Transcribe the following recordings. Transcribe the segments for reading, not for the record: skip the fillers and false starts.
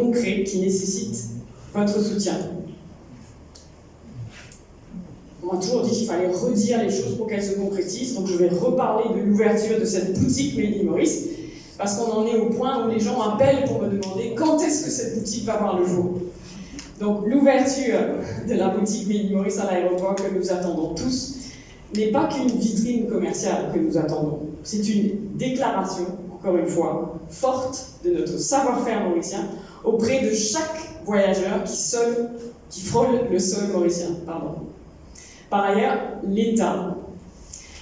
concrets qui nécessitent votre soutien. On m'a toujours dit qu'il fallait redire les choses pour qu'elles se concrétisent, donc je vais reparler de l'ouverture de cette boutique Made in Maurice, parce qu'on en est au point où les gens appellent pour me demander quand est-ce que cette boutique va voir le jour. Donc l'ouverture de la boutique Made in Maurice à l'aéroport que nous attendons tous n'est pas qu'une vitrine commerciale que nous attendons, c'est une déclaration, encore une fois, forte de notre savoir-faire mauricien auprès de chaque voyageur qui frôle le sol mauricien. Par ailleurs, l'État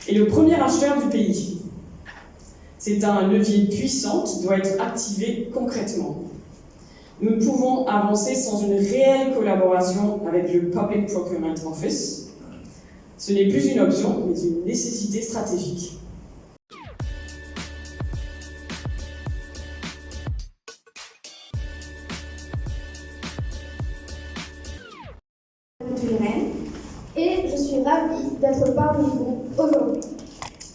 est le premier acheteur du pays. C'est un levier puissant qui doit être activé concrètement. Nous ne pouvons avancer sans une réelle collaboration avec le Public Procurement Office. Ce n'est plus une option, mais une nécessité stratégique. Et je suis ravie d'être parmi vous aujourd'hui.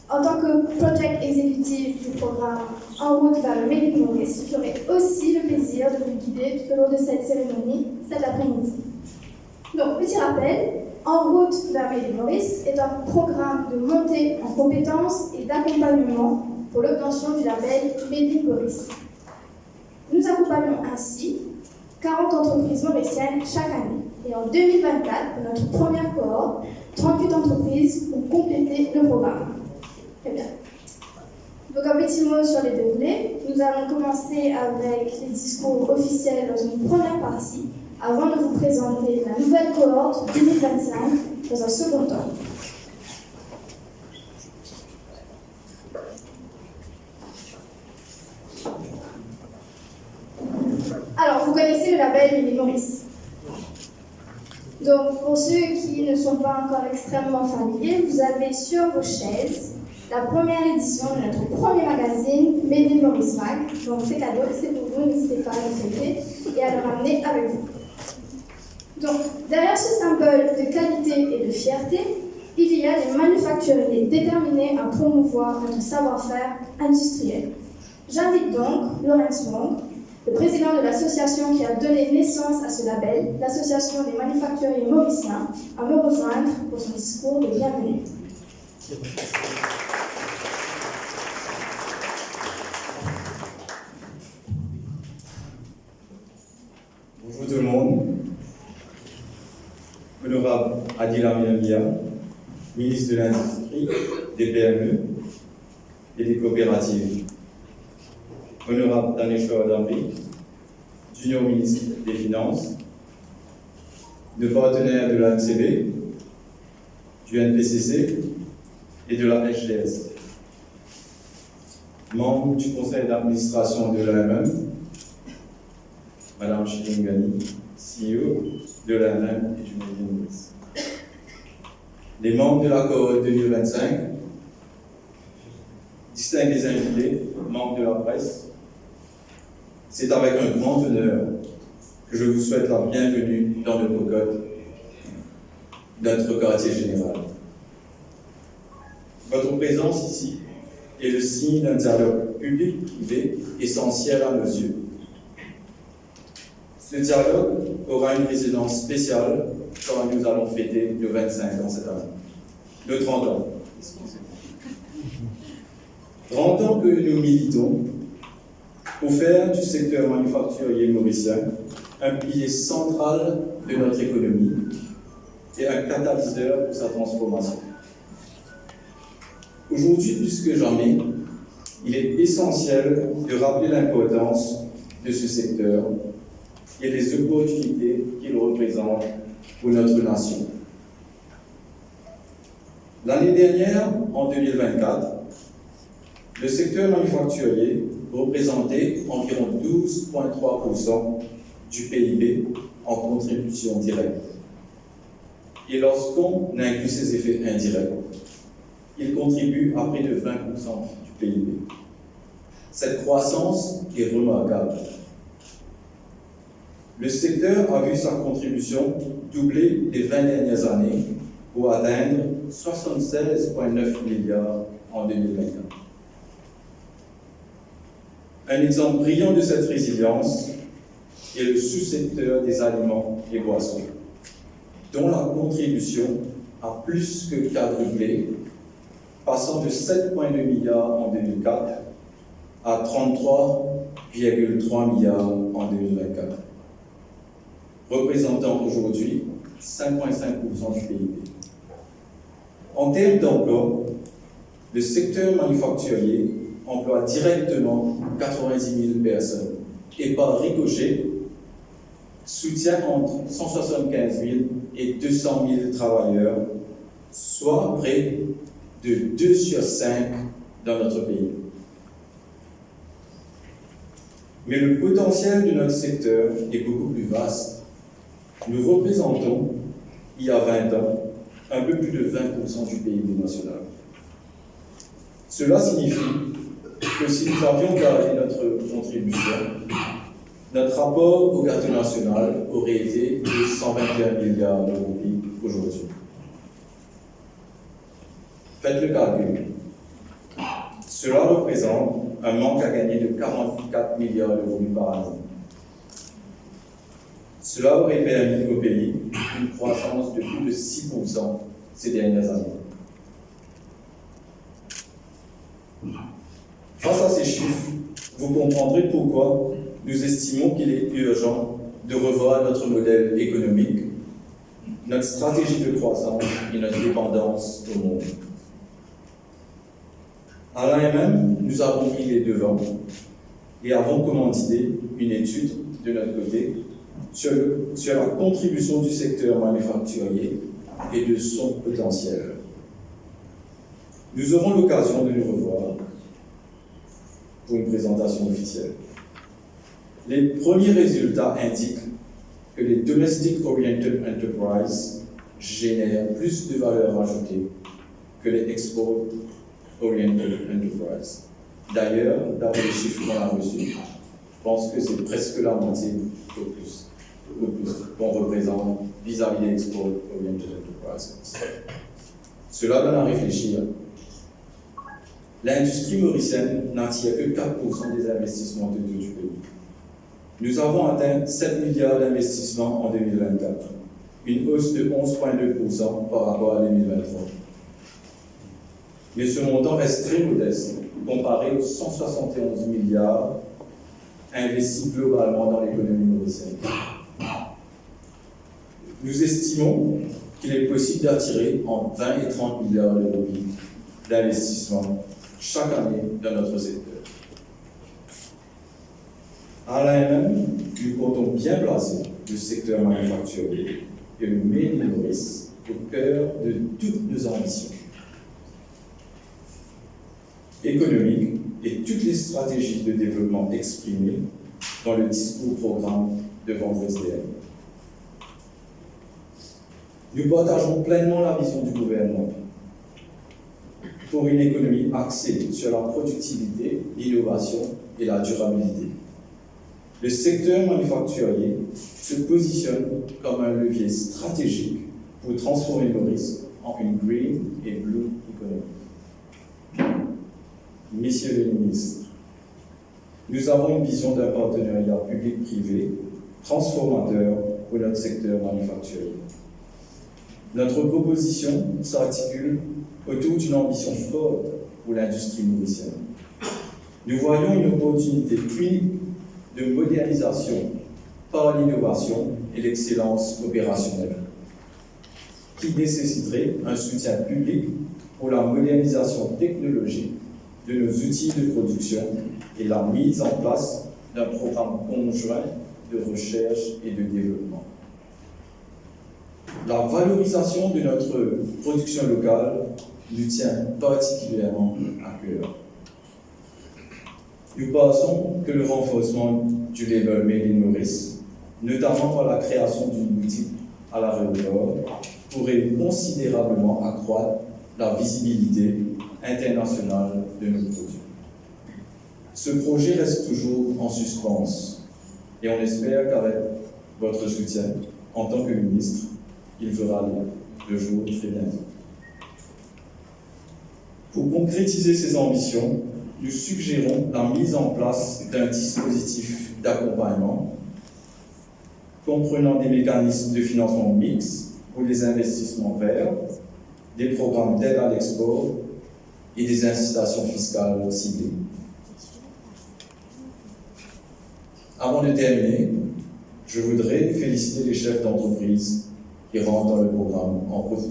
En tant que project exécutive du programme En route vers le Made in Maurice, j'aurai aussi le plaisir de vous guider tout au long de cette cérémonie cet après-midi. Donc, petit rappel, En route vers Made in Maurice est un programme de montée en compétences et d'accompagnement pour l'obtention du label Made in Maurice. Nous accompagnons ainsi 40 entreprises mauriciennes chaque année. Et en 2024, pour notre première cohorte, 38 entreprises ont complété le programme. Très bien. Donc un petit mot sur les déroulés. Nous allons commencer avec les discours officiels dans une première partie, avant de vous présenter la nouvelle cohorte 2025 dans un second temps. Alors, vous connaissez le label Made in Maurice. Donc, pour ceux qui ne sont pas encore extrêmement familiers, vous avez sur vos chaises la première édition de notre premier magazine Made in Maurice Mag. Donc, c'est cadeau, c'est pour vous, n'hésitez pas à le fêter et à le ramener avec vous. Donc, derrière ce symbole de qualité et de fierté, il y a des manufacturiers déterminés à promouvoir notre savoir-faire industriel. J'invite donc Laurence Wong, le président de l'association qui a donné naissance à ce label, l'association des manufacturiers mauriciens, à me rejoindre pour son discours de bienvenue. Bonjour tout le monde. Honorable Adila Miamia, ministre de l'Industrie, des PME et des coopératives. Honorable Daneshwar Dambi, junior ministre des Finances, de partenaires de l'ANCB, du NPCC et de la HDS. Membre du conseil d'administration de l'AMM, Madame Chilingani, CEO de l'AMM et du Made in Maurice. Les membres de la cohorte 2025, distingués invités, membres de la presse, c'est avec un grand honneur que je vous souhaite la bienvenue dans le cocotte de notre quartier général. Votre présence ici est le signe d'un dialogue public-privé essentiel à nos yeux. Ce dialogue aura une résidence spéciale quand nous allons fêter le 25 ans cette année. Le 30 ans. 30 ans que nous militons pour faire du secteur manufacturier mauricien un pilier central de notre économie et un catalyseur pour sa transformation. Aujourd'hui, plus que jamais, il est essentiel de rappeler l'importance de ce secteur et les opportunités qu'il représente pour notre nation. L'année dernière, en 2024, le secteur manufacturier représentait environ 12,3% du PIB en contribution directe. Et lorsqu'on inclut ses effets indirects, il contribue à près de 20% du PIB. Cette croissance est remarquable. Le secteur a vu sa contribution doubler les 20 dernières années pour atteindre 76,9 milliards en 2024. Un exemple brillant de cette résilience et le sous-secteur des aliments et boissons, dont la contribution a plus que quadruplé, passant de 7,2 milliards en 2004 à 33,3 milliards en 2024, représentant aujourd'hui 5,5% du PIB. En termes d'emploi, le secteur manufacturier emploie directement 90 000 personnes et par ricochet soutient entre 175 000 et 200 000 travailleurs, soit près de 2 sur 5 dans notre pays. Mais le potentiel de notre secteur est beaucoup plus vaste. Nous représentons, il y a 20 ans, un peu plus de 20% du PIB national. Cela signifie que si nous avions gardé notre contribution, notre rapport au gâteau national aurait été de 121 milliards d'euros aujourd'hui. Faites le calcul. Cela représente un manque à gagner de 44 milliards d'euros par année. Cela aurait permis au pays une croissance de plus de 6% ces dernières années. Face à ces chiffres, vous comprendrez pourquoi nous estimons qu'il est urgent de revoir notre modèle économique, notre stratégie de croissance et notre dépendance au monde. À l'AMM, nous avons pris les devants et avons commandité une étude de notre côté sur la contribution du secteur manufacturier et de son potentiel. Nous aurons l'occasion de nous revoir pour une présentation officielle. Les premiers résultats indiquent que les Domestic Oriented Enterprises génèrent plus de valeur ajoutée que les Export Oriented Enterprises. D'ailleurs, d'après les chiffres qu'on a reçus, je pense que c'est presque la moitié au plus qu'on représente vis-à-vis des Export Oriented Enterprises. Cela donne à réfléchir. L'industrie mauricienne n'attire que 4% des investissements totaux du pays. Nous avons atteint 7 milliards d'investissements en 2024, une hausse de 11,2% par rapport à 2023. Mais ce montant reste très modeste comparé aux 171 milliards investis globalement dans l'économie mauricienne. Nous estimons qu'il est possible d'attirer entre 20 et 30 milliards d'euros d'investissement chaque année dans notre secteur. À l'AMM, nous comptons bien placer le secteur manufacturier et le Made in Maurice au cœur de toutes nos ambitions économiques et toutes les stratégies de développement exprimées dans le discours-programme de vendredi dernier. Nous partageons pleinement la vision du gouvernement pour une économie axée sur la productivité, l'innovation et la durabilité. Le secteur manufacturier se positionne comme un levier stratégique pour transformer Maurice en une green et blue economy. Messieurs les ministres, nous avons une vision d'un partenariat public-privé transformateur pour notre secteur manufacturier. Notre proposition s'articule autour d'une ambition forte pour l'industrie mauricienne. Nous voyons une opportunité unique de modernisation par l'innovation et l'excellence opérationnelle, qui nécessiterait un soutien public pour la modernisation technologique de nos outils de production et la mise en place d'un programme conjoint de recherche et de développement. La valorisation de notre production locale nous tient particulièrement à cœur. Nous pensons que le renforcement du label Made in Maurice, notamment par la création d'une boutique à l'aéroport, pourrait considérablement accroître la visibilité internationale de nos produits. Ce projet reste toujours en suspens et on espère qu'avec votre soutien, en tant que ministre, il verra le jour très bientôt. Pour concrétiser ces ambitions, nous suggérons la mise en place d'un dispositif d'accompagnement comprenant des mécanismes de financement mixtes pour les investissements verts, des programmes d'aide à l'export et des incitations fiscales ciblées. Avant de terminer, je voudrais féliciter les chefs d'entreprise qui rentrent dans le programme en route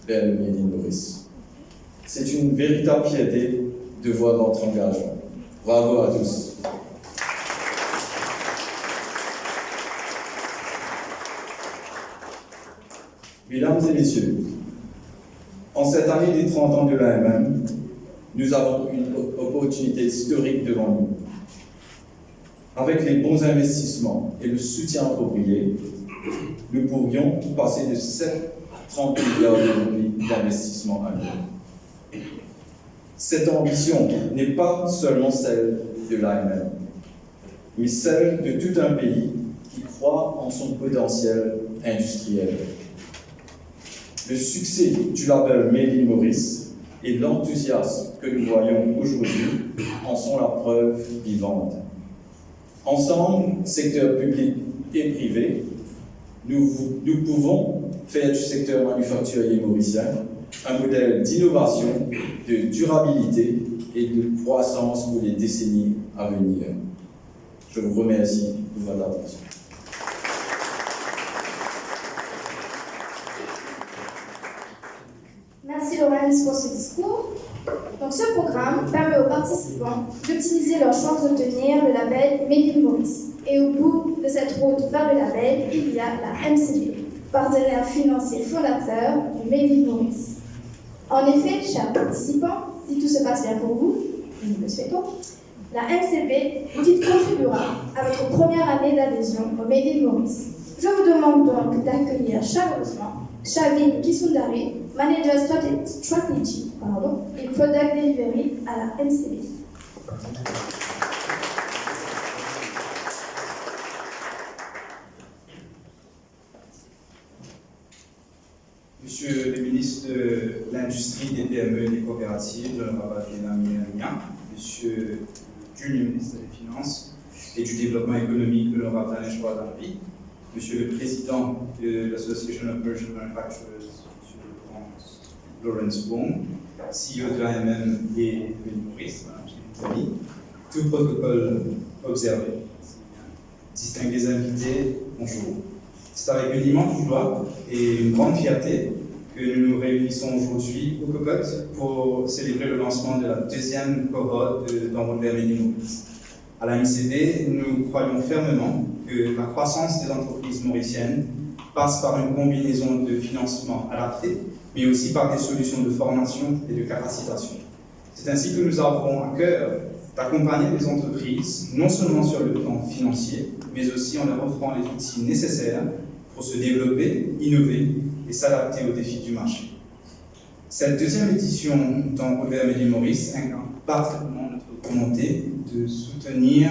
vers le Made in Maurice. C'est une véritable fierté de voir votre engagement. Bravo à tous. Mesdames et messieurs, en cette année des 30 ans de l'AMM, nous avons une opportunité historique devant nous. Avec les bons investissements et le soutien approprié, nous pourrions passer de 7 à 30 milliards d'euros d'investissement annuel. Cette ambition n'est pas seulement celle de l'AMM, mais celle de tout un pays qui croit en son potentiel industriel. Le succès du label Made in Maurice et l'enthousiasme que nous voyons aujourd'hui en sont la preuve vivante. Ensemble, secteur public et privé, nous pouvons faire du secteur manufacturier mauricien un modèle d'innovation, de durabilité et de croissance pour les décennies à venir. Je vous remercie de votre attention. Merci Laurence pour ce discours. Donc, ce programme permet aux participants d'optimiser leurs chances d'obtenir le label Made in Maurice. Et au bout de cette route vers le label, il y a la MCB, partenaire financier fondateur du Made in Maurice. En effet, chers participants, si tout se passe bien pour vous, et nous le souhaitons, la MCB contribuera à votre première année d'adhésion au Made in Maurice. Je vous demande donc d'accueillir chaleureusement Shavin Kisundari, Manager Strategy et Product Delivery à la MCB. Monsieur le ministre de l'Industrie, des PME et des coopératives, l'honorable Mia, Monsieur Junior ministre des Finances et du Développement économique, l'honorable Danesh Wadambi, Monsieur le président de l'Association of Merchant Manufacturers, Monsieur Lawrence Wong, CEO de l'AMM et de Maurice, Madame Génie, tout protocole observé. Distingués invités, bonjour. C'est avec une immense joie et une grande fierté que nous nous réunissons aujourd'hui au Cocotte pour célébrer le lancement de la deuxième cohorte d'enrôlement Made in Maurice. À la MCB, nous croyons fermement que la croissance des entreprises mauriciennes passe par une combinaison de financement adapté, mais aussi par des solutions de formation et de capacitation. C'est ainsi que nous avons à cœur d'accompagner les entreprises, non seulement sur le plan financier, mais aussi en leur offrant les outils nécessaires pour se développer, innover et s'adapter aux défis du marché. Cette deuxième édition d'Enrôlement Made in Maurice incarne parfaitement notre volonté de soutenir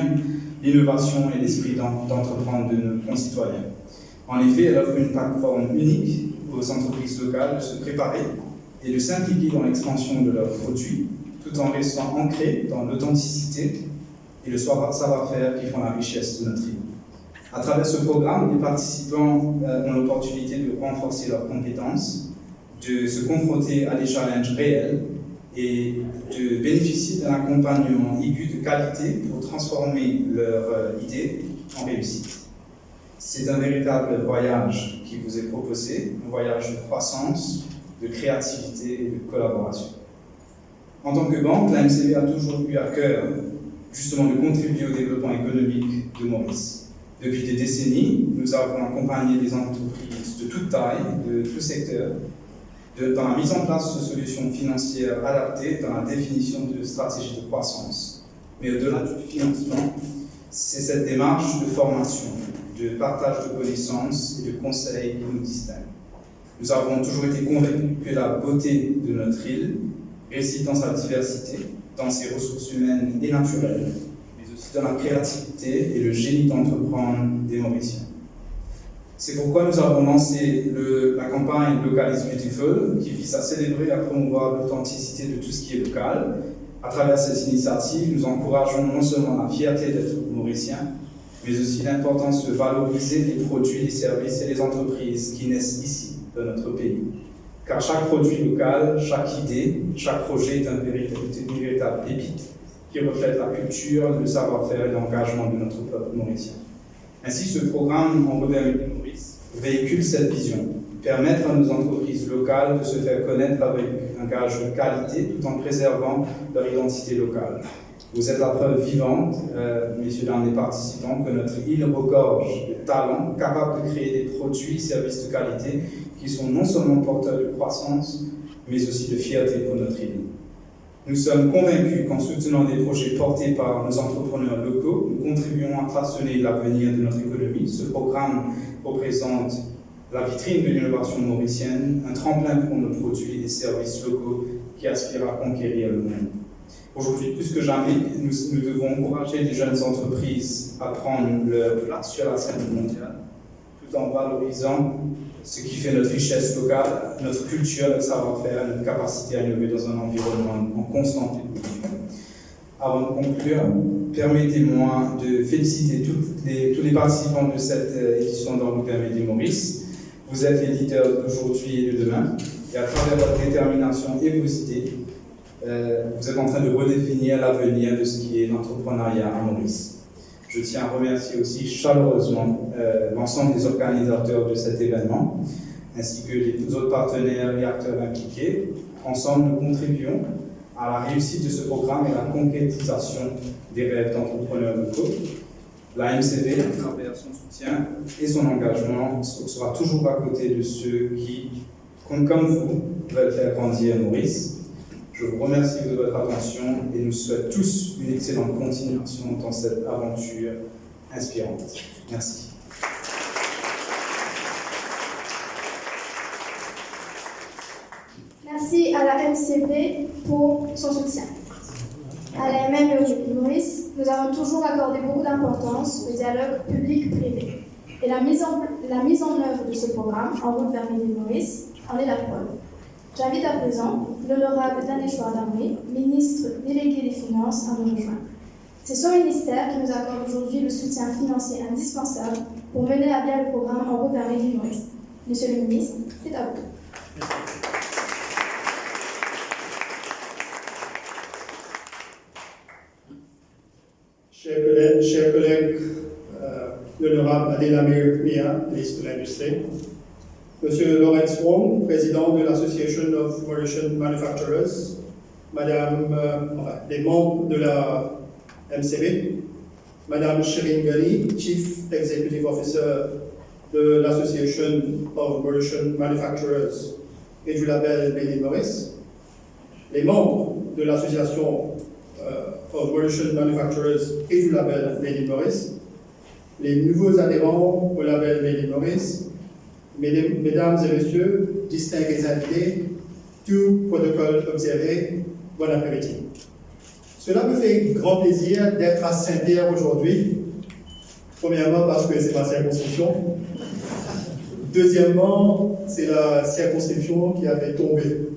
l'innovation et l'esprit d'entreprendre de nos concitoyens. En effet, elle offre une plateforme unique aux entreprises locales de se préparer et de s'impliquer dans l'expansion de leurs produits, tout en restant ancrés dans l'authenticité et le savoir-faire qui font la richesse de notre île. À travers ce programme, les participants ont l'opportunité de renforcer leurs compétences, de se confronter à des challenges réels et de bénéficier d'un accompagnement aigu de qualité pour transformer leurs idées en réussite. C'est un véritable voyage qui vous est proposé, un voyage de croissance, de créativité et de collaboration. En tant que banque, la MCB a toujours eu à cœur justement de contribuer au développement économique de Maurice. Depuis des décennies, nous avons accompagné des entreprises de toute taille, de tout secteur, dans la mise en place de solutions financières adaptées dans la définition de stratégies de croissance. Mais au-delà du financement, c'est cette démarche de formation, de partage de connaissances et de conseils qui nous distingue. Nous avons toujours été convaincus que la beauté de notre île réside dans sa diversité, dans ses ressources humaines et naturelles, mais aussi dans la créativité et le génie d'entreprendre des Mauriciens. C'est pourquoi nous avons lancé la campagne Local is Beautiful, qui vise à célébrer et à promouvoir l'authenticité de tout ce qui est local. À travers cette initiative, nous encourageons non seulement la fierté d'être Mauriciens, mais aussi l'importance de valoriser les produits, les services et les entreprises qui naissent ici, dans notre pays. Car chaque produit local, chaque idée, chaque projet est une véritable pépite qui reflète la culture, le savoir-faire et l'engagement de notre peuple mauricien. Ainsi, ce programme en modernité Maurice véhicule cette vision, permettre à nos entreprises locales de se faire connaître avec un gage de qualité tout en préservant leur identité locale. Vous êtes la preuve vivante, messieurs dames les participants, que notre île regorge de talents capables de créer des produits et services de qualité qui sont non seulement porteurs de croissance, mais aussi de fierté pour notre île. Nous sommes convaincus qu'en soutenant des projets portés par nos entrepreneurs locaux, nous contribuons à façonner l'avenir de notre économie. Ce programme représente la vitrine de l'innovation mauricienne, un tremplin pour nos produits et services locaux qui aspirent à conquérir le monde. Aujourd'hui, plus que jamais, nous devons encourager les jeunes entreprises à prendre leur place sur la scène mondiale, tout en valorisant ce qui fait notre richesse locale, notre culture, notre savoir-faire, notre capacité à innover dans un environnement en constante évolution. Avant de conclure, permettez-moi de féliciter tous les participants de cette édition d'En Midi Maurice. Vous êtes les leaders d'aujourd'hui et de demain, et à travers votre détermination et vos idées, vous êtes en train de redéfinir l'avenir de ce qui est l'entrepreneuriat à Maurice. Je tiens à remercier aussi chaleureusement l'ensemble des organisateurs de cet événement, ainsi que les autres partenaires et acteurs impliqués. Ensemble, nous contribuons à la réussite de ce programme et à la concrétisation des rêves d'entrepreneurs locaux. La MCV, à travers son soutien et son engagement, sera toujours à côté de ceux qui, comme vous, veulent faire grandir Maurice. Je vous remercie de votre attention et nous souhaite tous une excellente continuation dans cette aventure inspirante. Merci. Merci à la MCV pour son soutien. À la MM et au Maurice, nous avons toujours accordé beaucoup d'importance au dialogue public-privé. Et la mise en œuvre de ce programme, En route vers Midi Maurice, en est la preuve. J'invite à présent l'honorable Daniel Chouard-Darmé, ministre délégué des Finances, à nous rejoindre. C'est son ministère qui nous accorde aujourd'hui le soutien financier indispensable pour mener à bien le programme En route vers Midi Maurice. Monsieur le ministre, c'est à vous. Chers collègues, l'honorable Adélamir Mia, ministre de l'Industrie, Monsieur Lawrence Wong, président de l'Association of Mauritian Manufacturers, les membres de la MCB, Madame Shirin Ghani, Chief Executive Officer de l'Association of Mauritian Manufacturers et du label Made in Maurice, les membres de l'Association of Mauritian Manufacturers et du label Made in Maurice, les nouveaux adhérents au label Made in Maurice, Mesdames et Messieurs, distingués invités, tout protocole observé, bon après-midi. Cela me fait grand plaisir d'être à Saint-Pierre aujourd'hui. Premièrement, parce que c'est ma circonscription. Deuxièmement, c'est la circonscription qui a fait tomber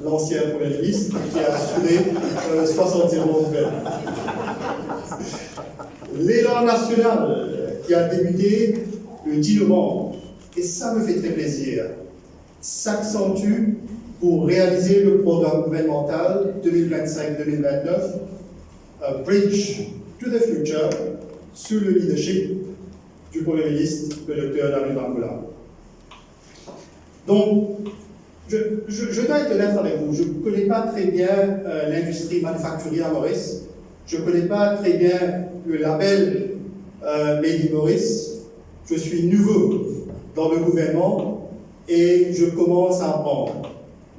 l'ancien Premier ministre et qui a assuré 60 nouvelles. L'élan national qui a débuté le 10 novembre, et ça me fait très plaisir, s'accentue pour réaliser le programme gouvernemental 2025-2029, A Bridge to the Future, sous le leadership du Premier ministre, le Dr David Bangoula. Donc, je dois être honnête avec vous, je ne connais pas très bien l'industrie manufacturière à Maurice, je ne connais pas très bien le label Made in Maurice, je suis nouveau dans le gouvernement et je commence à apprendre.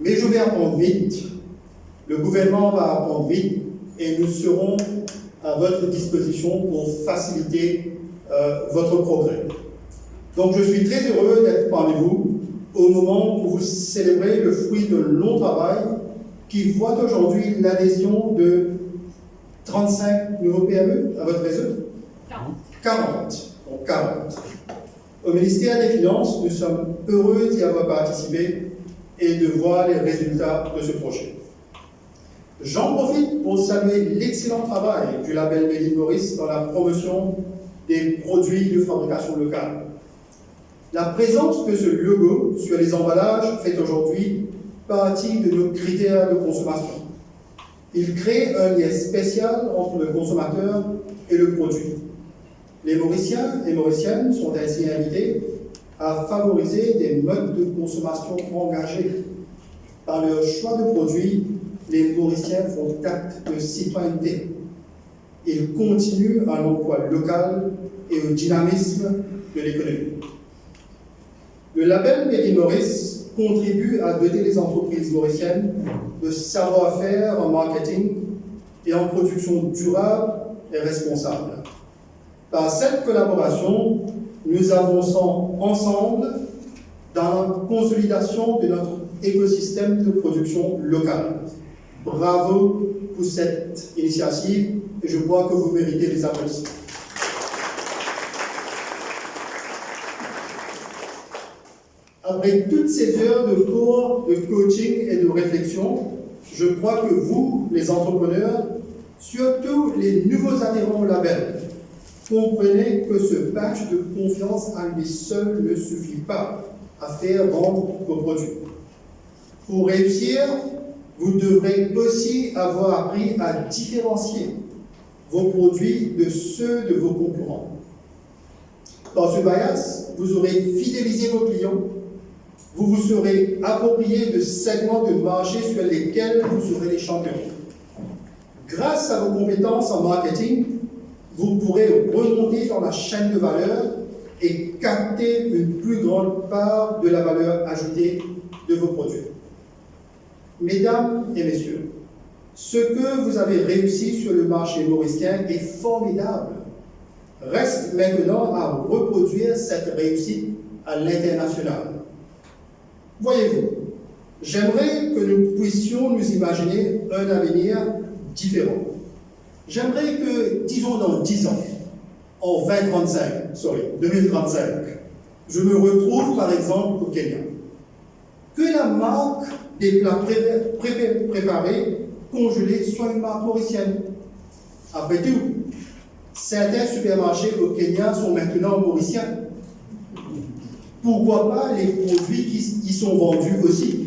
Mais je vais apprendre vite, le gouvernement va apprendre vite et nous serons à votre disposition pour faciliter votre progrès. Donc je suis très heureux d'être parmi vous au moment où vous célébrez le fruit de long travail qui voit aujourd'hui l'adhésion de 35 nouveaux PME à votre réseau. 40. Donc 40. Au ministère des Finances, nous sommes heureux d'y avoir participé et de voir les résultats de ce projet. J'en profite pour saluer l'excellent travail du label Made in Maurice dans la promotion des produits de fabrication locale. La présence de ce logo sur les emballages fait aujourd'hui partie de nos critères de consommation. Il crée un lien spécial entre le consommateur et le produit. Les Mauriciens et Mauriciennes sont ainsi invités à favoriser des modes de consommation engagés. Par leur choix de produits, les Mauriciens font acte de citoyenneté. Ils contribuent à l'emploi local et au dynamisme de l'économie. Le label Made in Maurice contribue à doter les entreprises mauriciennes de savoir-faire en marketing et en production durable et responsable. Par cette collaboration, nous avançons ensemble dans la consolidation de notre écosystème de production locale. Bravo pour cette initiative et je crois que vous méritez les applaudissements. Après toutes ces heures de cours, de coaching et de réflexion, je crois que vous, les entrepreneurs, surtout les nouveaux adhérents au label, comprenez que ce badge de confiance à lui seul ne suffit pas à faire vendre vos produits. Pour réussir, vous devrez aussi avoir appris à différencier vos produits de ceux de vos concurrents. Dans ce bias, vous aurez fidélisé vos clients, vous vous serez approprié de segments de marché sur lesquels vous serez les champions. Grâce à vos compétences en marketing, vous pourrez remonter dans la chaîne de valeur et capter une plus grande part de la valeur ajoutée de vos produits. Mesdames et messieurs, ce que vous avez réussi sur le marché mauricien est formidable. Reste maintenant à reproduire cette réussite à l'international. Voyez-vous, j'aimerais que nous puissions nous imaginer un avenir différent. J'aimerais que, disons dans 10 ans, en 2035, je me retrouve par exemple au Kenya. Que la marque des plats préparés, congelés, soit une marque mauricienne. Après tout, certains supermarchés au Kenya sont maintenant mauriciens. Pourquoi pas les produits qui y sont vendus aussi?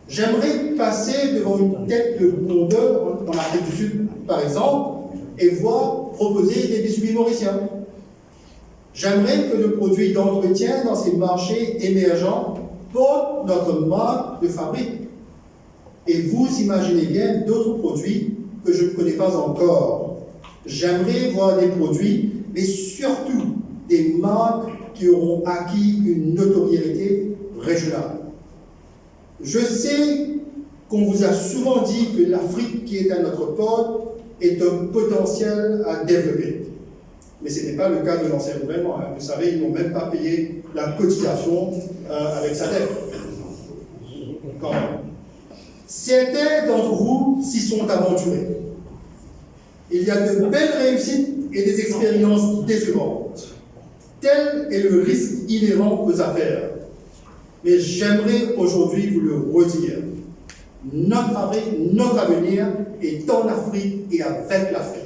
J'aimerais passer devant une tête de condor en Afrique du Sud, par exemple, et voir proposer des biscuits mauriciens. J'aimerais que le produit d'entretien dans ces marchés émergents porte notre marque de fabrique. Et vous imaginez bien d'autres produits que je ne connais pas encore. J'aimerais voir des produits, mais surtout des marques qui auront acquis une notoriété régionale. Je sais qu'on vous a souvent dit que l'Afrique qui est à notre porte est un potentiel à développer. Mais ce n'est pas le cas de l'ancien gouvernement. Vous savez, ils n'ont même pas payé la cotisation avec sa dette. Quand même. Certains d'entre vous s'y sont aventurés. Il y a de belles réussites et des expériences décevantes. Tel est le risque inhérent aux affaires. Mais j'aimerais aujourd'hui vous le redire. Notre avenir est en Afrique et avec l'Afrique.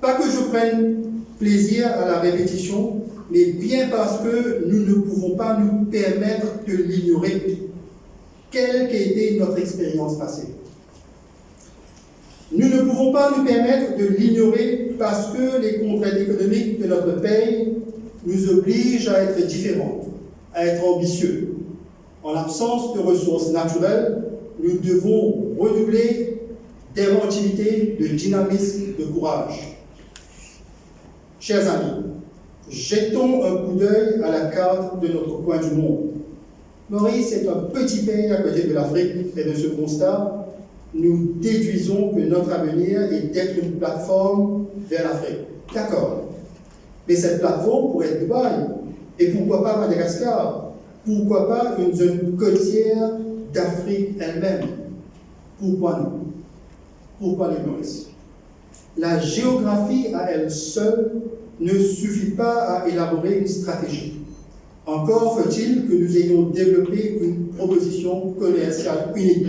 Pas que je prenne plaisir à la répétition, mais bien parce que nous ne pouvons pas nous permettre de l'ignorer, quelle qu'ait été notre expérience passée. Nous ne pouvons pas nous permettre de l'ignorer parce que les contraintes économiques de notre pays nous obligent à être différents, à être ambitieux. En l'absence de ressources naturelles, nous devons redoubler d'inventivité, de dynamisme, de courage. Chers amis, jetons un coup d'œil à la carte de notre coin du monde. Maurice est un petit pays à côté de l'Afrique et de ce constat, nous déduisons que notre avenir est d'être une plateforme vers l'Afrique. D'accord. Mais cette plateforme pourrait être Dubaï. Et pourquoi pas Madagascar? Pourquoi pas une zone côtière d'Afrique elle-même? Pourquoi nous? Pourquoi les Maurice? La géographie à elle seule ne suffit pas à élaborer une stratégie. Encore faut-il que nous ayons développé une proposition commerciale unique.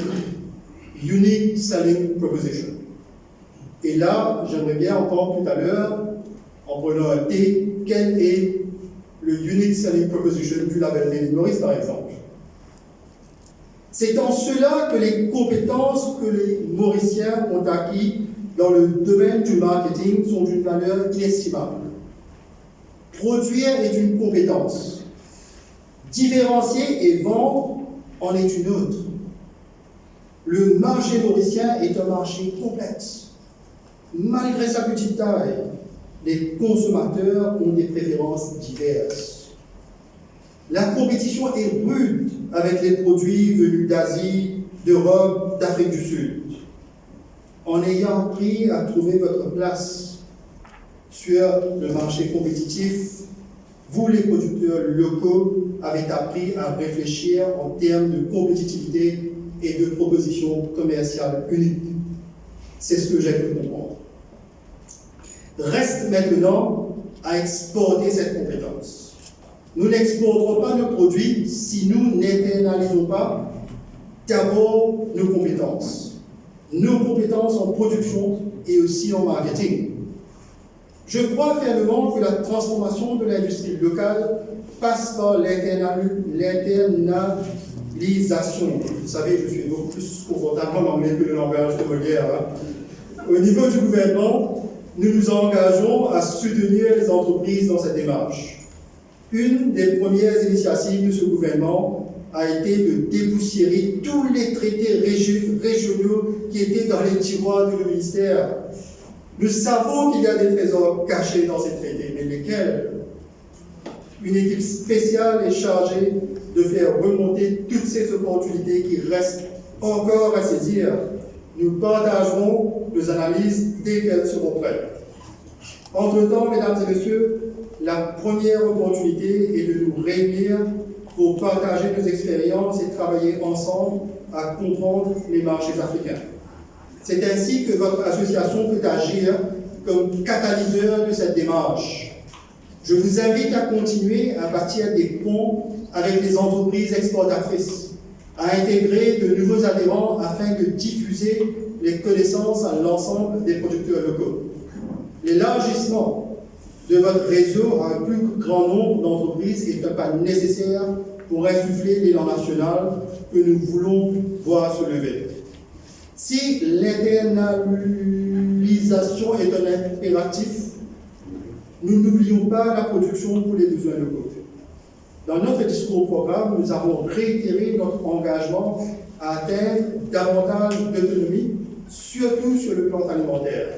Unique Selling Proposition. Et là, j'aimerais bien entendre tout à l'heure, En prenant un thé, quel est le unique selling proposition du label David Morris, par exemple? C'est en cela que les compétences que les Mauriciens ont acquis dans le domaine du marketing sont d'une valeur inestimable. Produire est une compétence. Différencier et vendre en est une autre. Le marché mauricien est un marché complexe. Malgré sa petite taille, les consommateurs ont des préférences diverses. La compétition est rude avec les produits venus d'Asie, d'Europe, d'Afrique du Sud. En ayant appris à trouver votre place sur le marché compétitif, vous, les producteurs locaux, avez appris à réfléchir en termes de compétitivité et de propositions commerciales uniques. C'est ce que j'ai pu comprendre. Reste maintenant à exporter cette compétence. Nous n'exporterons pas nos produits si nous n'internalisons pas d'abord nos compétences en production et aussi en marketing. Je crois fermement que la transformation de l'industrie locale passe par l'internalisation. Vous savez, je suis beaucoup plus confortable en anglais que le langage de Molière. Au niveau du gouvernement, nous nous engageons à soutenir les entreprises dans cette démarche. Une des premières initiatives de ce gouvernement a été de dépoussiérer tous les traités régionaux qui étaient dans les tiroirs du ministère. Nous savons qu'il y a des trésors cachés dans ces traités, mais lesquels? Une équipe spéciale est chargée de faire remonter toutes ces opportunités qui restent encore à saisir. Nous partagerons nos analyses dès qu'elles seront prêtes. Entre-temps, mesdames et messieurs, la première opportunité est de nous réunir pour partager nos expériences et travailler ensemble à comprendre les marchés africains. C'est ainsi que votre association peut agir comme catalyseur de cette démarche. Je vous invite à continuer à bâtir des ponts avec les entreprises exportatrices, à intégrer de nouveaux adhérents afin de diffuser les connaissances à l'ensemble des producteurs locaux. L'élargissement de votre réseau à un plus grand nombre d'entreprises est un pas nécessaire pour insuffler l'élan national que nous voulons voir se lever. Si l'internalisation est un impératif, nous n'oublions pas la production pour les besoins locaux. Dans notre discours programme, nous avons réitéré notre engagement à atteindre davantage d'autonomie, surtout sur le plan alimentaire.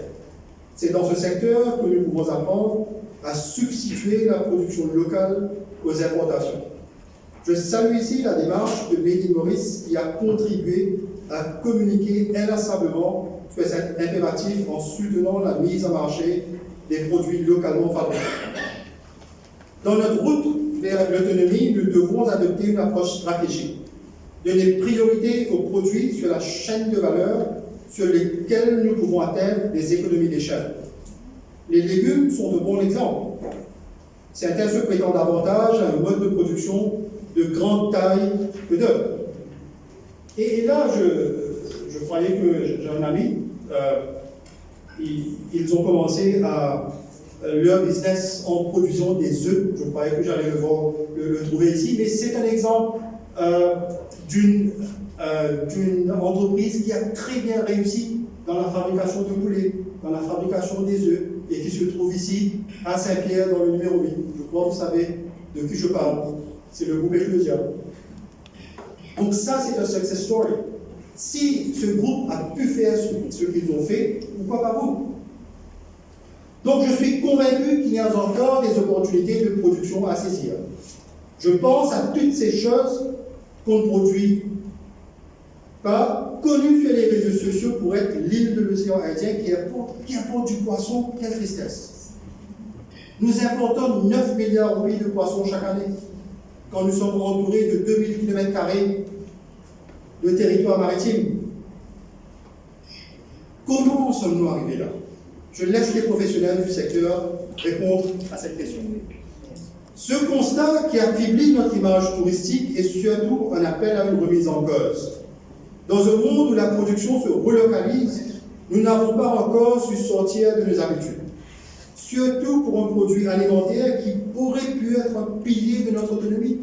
C'est dans ce secteur que nous pouvons apprendre à substituer la production locale aux importations. Je salue ici la démarche de Made in Maurice qui a contribué à communiquer inlassablement sur cet impératif en soutenant la mise en marché des produits localement fabriqués. Dans notre route vers l'autonomie, nous devons adopter une approche stratégique, donner priorité aux produits sur la chaîne de valeur sur lesquels nous pouvons atteindre des économies d'échelle. Les légumes sont de bons exemples. Certains se prétendent davantage à un mode de production de grande taille que d'autres. Et là, je croyais que j'ai un ami, ils ont commencé leur business en produisant des œufs. Je croyais que j'allais le trouver ici, mais c'est un exemple d'une entreprise qui a très bien réussi dans la fabrication de poulets, dans la fabrication des œufs, et qui se trouve ici à Saint-Pierre dans le numéro 8. Je crois que vous savez de qui je parle. C'est le groupe Ecclesia. Donc ça, c'est un success story. Si ce groupe a pu faire ce qu'ils ont fait, pourquoi pas vous? Donc je suis convaincu qu'il y a encore des opportunités de production à saisir. Je pense à toutes ces choses qu'on ne produit pas, connues sur les réseaux sociaux pour être l'île de l'océan Indien qui importe du poisson. Quelle tristesse! Nous importons 9 milliards de poissons chaque année, quand nous sommes entourés de 2000 km² de territoire maritime. Comment en sommes-nous arrivés là? Je laisse les professionnels du secteur répondre à cette question. Ce constat qui affaiblit notre image touristique est surtout un appel à une remise en cause. Dans un monde où la production se relocalise, nous n'avons pas encore su sortir de nos habitudes. surtout pour un produit alimentaire qui aurait pu être un pilier de notre autonomie.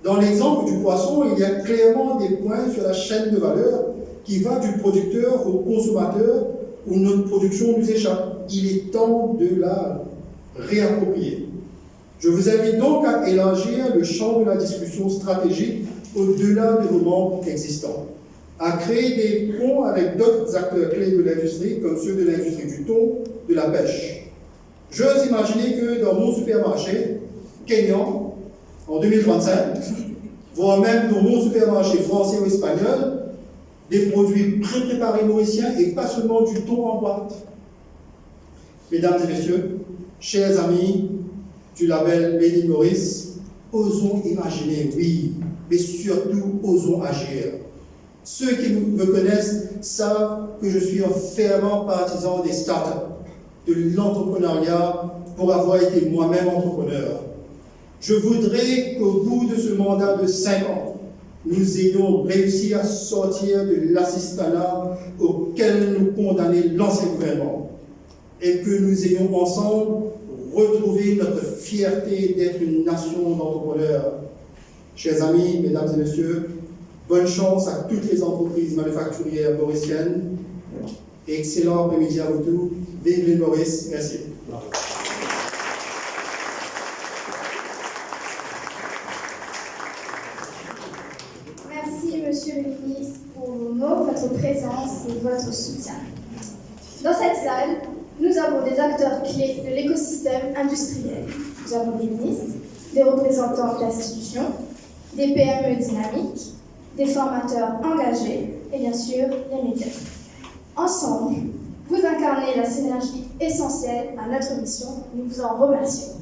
Dans l'exemple du poisson, il y a clairement des points sur la chaîne de valeur qui va du producteur au consommateur où notre production nous échappe. Il est temps de la réapproprier. Je vous invite donc à élargir le champ de la discussion stratégique au-delà de vos membres existants, à créer des ponts avec d'autres acteurs clés de l'industrie, comme ceux de l'industrie du thon, de la pêche. J'ose imaginer que dans mon supermarché kényan, en 2035, voire même dans mon supermarché français ou espagnol, des produits pré-préparés mauriciens et pas seulement du thon en boîte. Mesdames et messieurs, chers amis du label Made in Maurice, osons imaginer, oui, mais surtout osons agir. Ceux qui me connaissent savent que je suis un fervent partisan des startups, de l'entrepreneuriat pour avoir été moi-même entrepreneur. Je voudrais qu'au bout de ce mandat de 5 ans, nous ayons réussi à sortir de l'assistanat auquel nous condamnait l'ancien gouvernement et que nous ayons ensemble retrouvé notre fierté d'être une nation d'entrepreneurs. Chers amis, mesdames et messieurs, bonne chance à toutes les entreprises manufacturières mauriciennes. Excellent après-midi à vous tous. Vive l'île Maurice. Merci. Merci, Monsieur le Ministre, pour vos mots, votre présence et votre soutien. Dans cette salle, nous avons des acteurs clés de l'écosystème industriel. Nous avons des ministres, des représentants de l'institution, des PME dynamiques, des formateurs engagés et bien sûr les médias. Ensemble, vous incarnez la synergie essentielle à notre mission. Nous vous en remercions.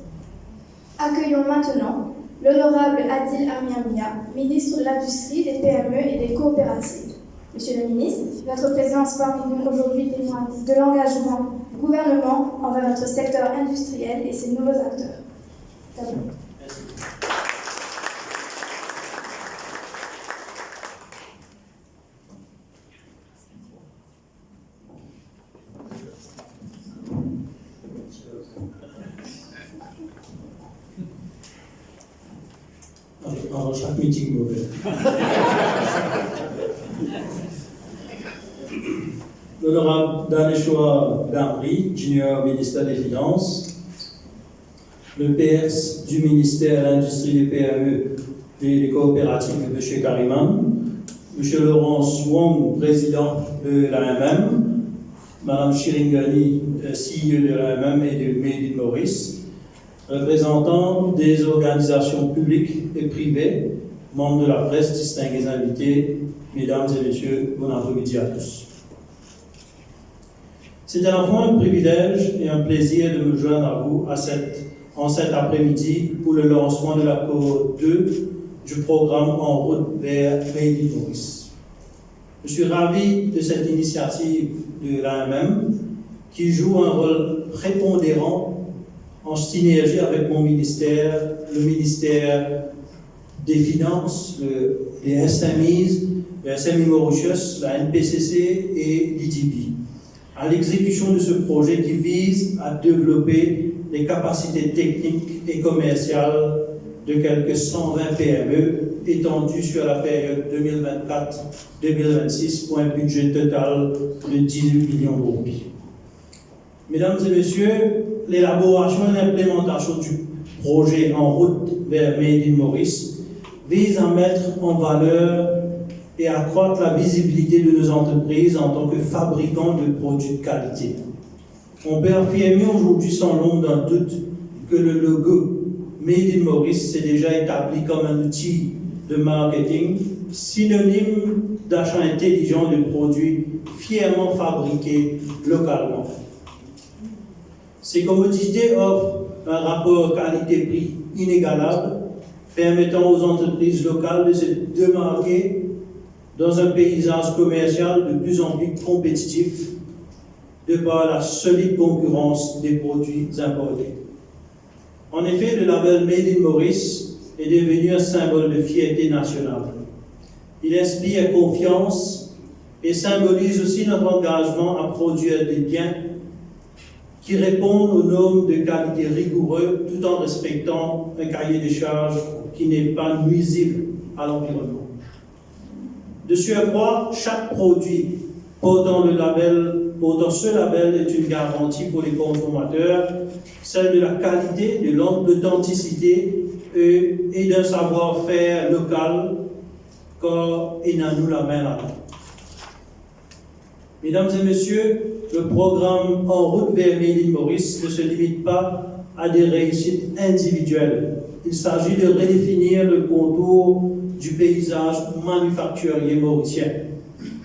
Accueillons maintenant l'honorable Adil Amiamia, ministre de l'Industrie, des PME et des coopératives. Monsieur le ministre, votre présence parmi nous aujourd'hui témoigne de l'engagement du gouvernement envers notre secteur industriel et ses nouveaux acteurs. Dans chaque meeting mauvais. L'honorable Daneshwa Damri, junior ministère des Finances, le PS du ministère de l'Industrie des PME et des coopératives, M. Kariman, M. Laurence Wong, président de l'AMM, Mme Chiringani, CEO de l'AMM et de Made in Maurice, représentants des organisations publiques et privées, membres de la presse, distingués invités, mesdames et messieurs, bon après-midi à tous. C'est à la fois un privilège et un plaisir de me joindre à vous en cet après-midi pour le lancement de la cohorte 2 du programme En route vers Made in Maurice. Je suis ravi de cette initiative de l'AMM qui joue un rôle prépondérant en synergie avec mon ministère, le ministère des Finances, les SMEs, le SME Mauritius, la NPCC et l'IDB, à l'exécution de ce projet qui vise à développer les capacités techniques et commerciales de quelques 120 PME étendues sur la période 2024-2026 pour un budget total de 18 millions d'euros. Mesdames et messieurs, l'élaboration et l'implémentation du projet En route vers Made in Maurice vise à mettre en valeur et accroître la visibilité de nos entreprises en tant que fabricants de produits de qualité. On peut affirmer aujourd'hui sans l'ombre d'un doute que le logo Made in Maurice s'est déjà établi comme un outil de marketing synonyme d'achat intelligent de produits fièrement fabriqués localement. Ces commodités offrent un rapport qualité-prix inégalable, permettant aux entreprises locales de se démarquer dans un paysage commercial de plus en plus compétitif de par la solide concurrence des produits importés. En effet, le label Made in Maurice est devenu un symbole de fierté nationale. Il inspire confiance et symbolise aussi notre engagement à produire des biens qui répondent aux normes de qualité rigoureux tout en respectant un cahier des charges qui n'est pas nuisible à l'environnement. De surcroît, chaque produit portant ce label est une garantie pour les consommateurs, celle de la qualité, de l'authenticité et d'un savoir-faire local, car il n'a nous la main là-dedans. Mesdames et messieurs, le programme En route vers Made in Maurice ne se limite pas à des réussites individuelles. Il s'agit de redéfinir le contour du paysage manufacturier mauricien.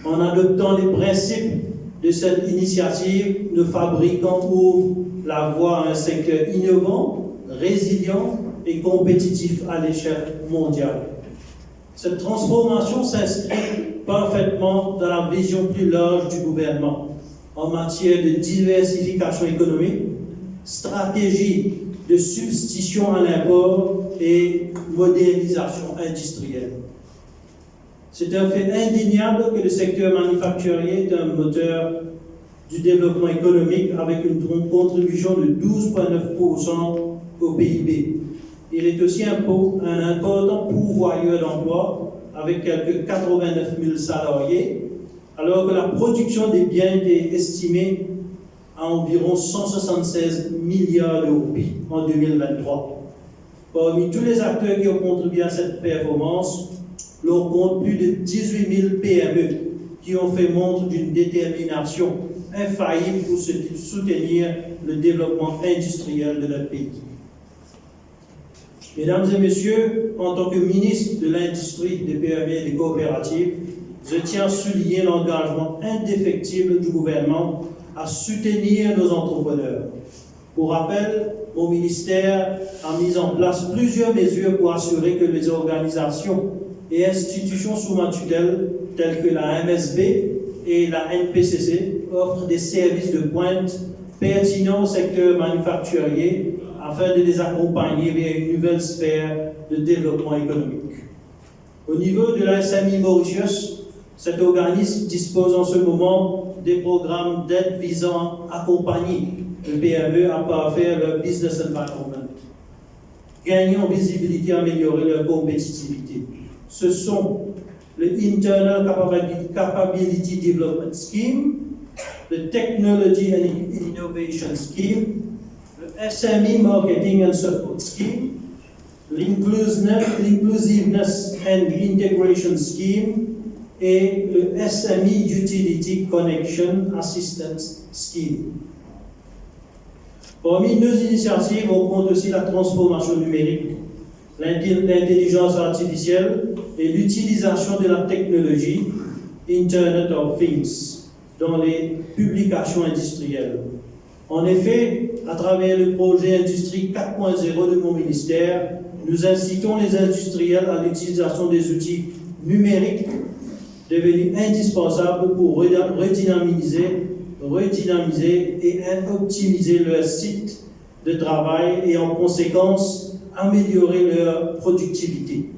En adoptant les principes de cette initiative, nos fabricants ouvrent la voie à un secteur innovant, résilient et compétitif à l'échelle mondiale. Cette transformation s'inscrit parfaitement dans la vision plus large du gouvernement en matière de diversification économique, stratégie de substitution à l'import et modernisation industrielle. C'est un fait indéniable que le secteur manufacturier est un moteur du développement économique avec une contribution de 12,9% au PIB. Il est aussi un important pourvoyeur d'emplois avec quelques 89 000 salariés, alors que la production des biens était estimée à environ 176 milliards d'euros en 2023. Parmi tous les acteurs qui ont contribué à cette performance, l'on compte plus de 18 000 PME qui ont fait montre d'une détermination infaillible pour soutenir le développement industriel de notre pays. Mesdames et messieurs, en tant que ministre de l'Industrie, des PME et des coopératives, je tiens à souligner l'engagement indéfectible du gouvernement à soutenir nos entrepreneurs. Pour rappel, mon ministère a mis en place plusieurs mesures pour assurer que les organisations et institutions sous ma tutelle, telles que la MSB et la NPCC, offrent des services de pointe pertinents au secteur manufacturier afin de les accompagner vers une nouvelle sphère de développement économique. Au niveau de la SMI Mauritius, cet organisme dispose en ce moment des programmes d'aide visant à accompagner le PME à parfaire leur business environment, gagner en visibilité et améliorer leur compétitivité. Ce sont le Internal Capability Development Scheme, le Technology and Innovation Scheme, le SME Marketing and Support Scheme, l'Inclusiveness and Integration Scheme et le SME Utility Connection Assistance Scheme. Parmi nos initiatives, on compte aussi la transformation numérique, l'intelligence artificielle et l'utilisation de la technologie Internet of Things dans les publications industrielles. En effet, à travers le projet Industrie 4.0 de mon ministère, nous incitons les industriels à l'utilisation des outils numériques devenus indispensables pour redynamiser et optimiser leur site de travail et en conséquence améliorer leur productivité.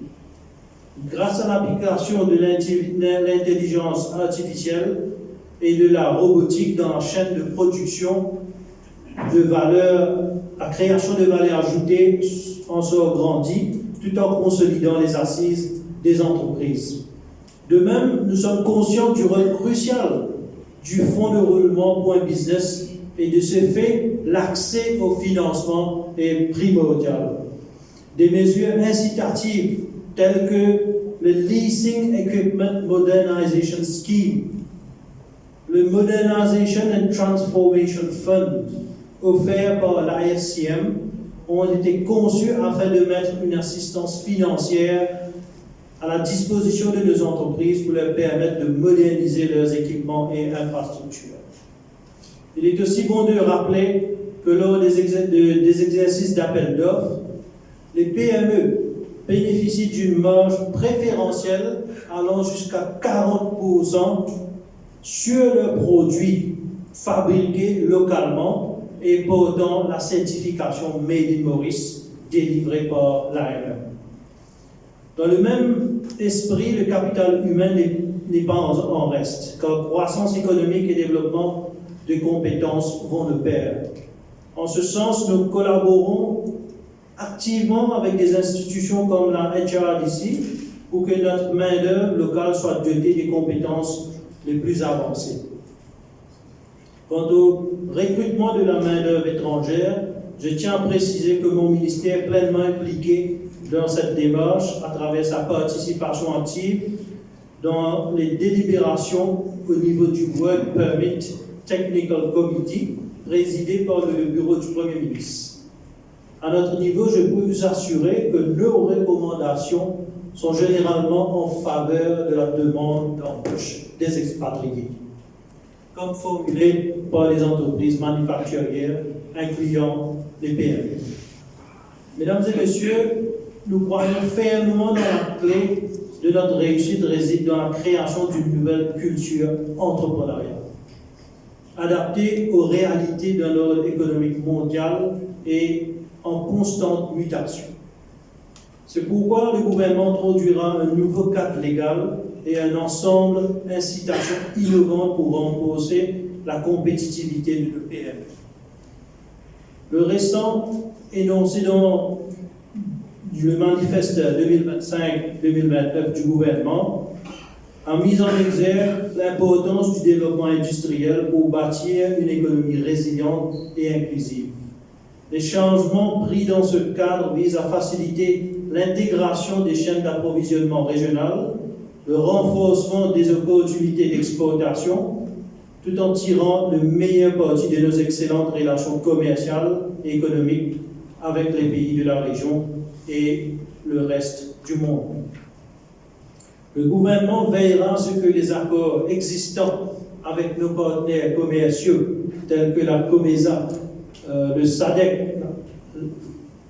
Grâce à l'application de l'intelligence artificielle et de la robotique dans la chaîne de production de valeur, la création de valeur ajoutée en sort grandie tout en consolidant les assises des entreprises. De même, nous sommes conscients du rôle crucial du fonds de roulement Point Business et de ce fait, l'accès au financement est primordial. Des mesures incitatives telles que le Leasing Equipment Modernization Scheme, le Modernization and Transformation Fund offert par l'IFCM ont été conçus afin de mettre une assistance financière à la disposition de nos entreprises pour leur permettre de moderniser leurs équipements et infrastructures. Il est aussi bon de rappeler que lors des exercices d'appel d'offres, les PME bénéficient d'une marge préférentielle allant jusqu'à 40% sur leurs produits fabriqués localement et portant la certification Made in Maurice délivrée par l'AMM. Dans le même esprit, le capital humain n'est pas en reste, car croissance économique et développement de compétences vont de pair. En ce sens, nous collaborons activement avec des institutions comme la HRDC pour que notre main-d'œuvre locale soit dotée des compétences les plus avancées. Quant au recrutement de la main-d'œuvre étrangère, je tiens à préciser que mon ministère est pleinement impliqué dans cette démarche à travers sa participation active dans les délibérations au niveau du Work Permit Technical Committee, présidé par le bureau du Premier ministre. À notre niveau, je peux vous assurer que nos recommandations sont généralement en faveur de la demande d'embauche des expatriés, comme formulé par les entreprises manufacturières, incluant les PME. Mesdames et messieurs, nous croyons fermement dans la clé de notre réussite réside dans la création d'une nouvelle culture entrepreneuriale, adaptée aux réalités d'un ordre économique mondial et en constante mutation. C'est pourquoi le gouvernement introduira un nouveau cadre légal et un ensemble d'incitations innovantes pour renforcer la compétitivité de nos PME. Le récent énoncé dans le manifeste 2025-2029 du gouvernement a mis en exergue l'importance du développement industriel pour bâtir une économie résiliente et inclusive. Les changements pris dans ce cadre visent à faciliter l'intégration des chaînes d'approvisionnement régionales, le renforcement des opportunités d'exportation, tout en tirant le meilleur parti de nos excellentes relations commerciales et économiques avec les pays de la région et le reste du monde. Le gouvernement veillera à ce que les accords existants avec nos partenaires commerciaux, tels que la COMESA, le SADC,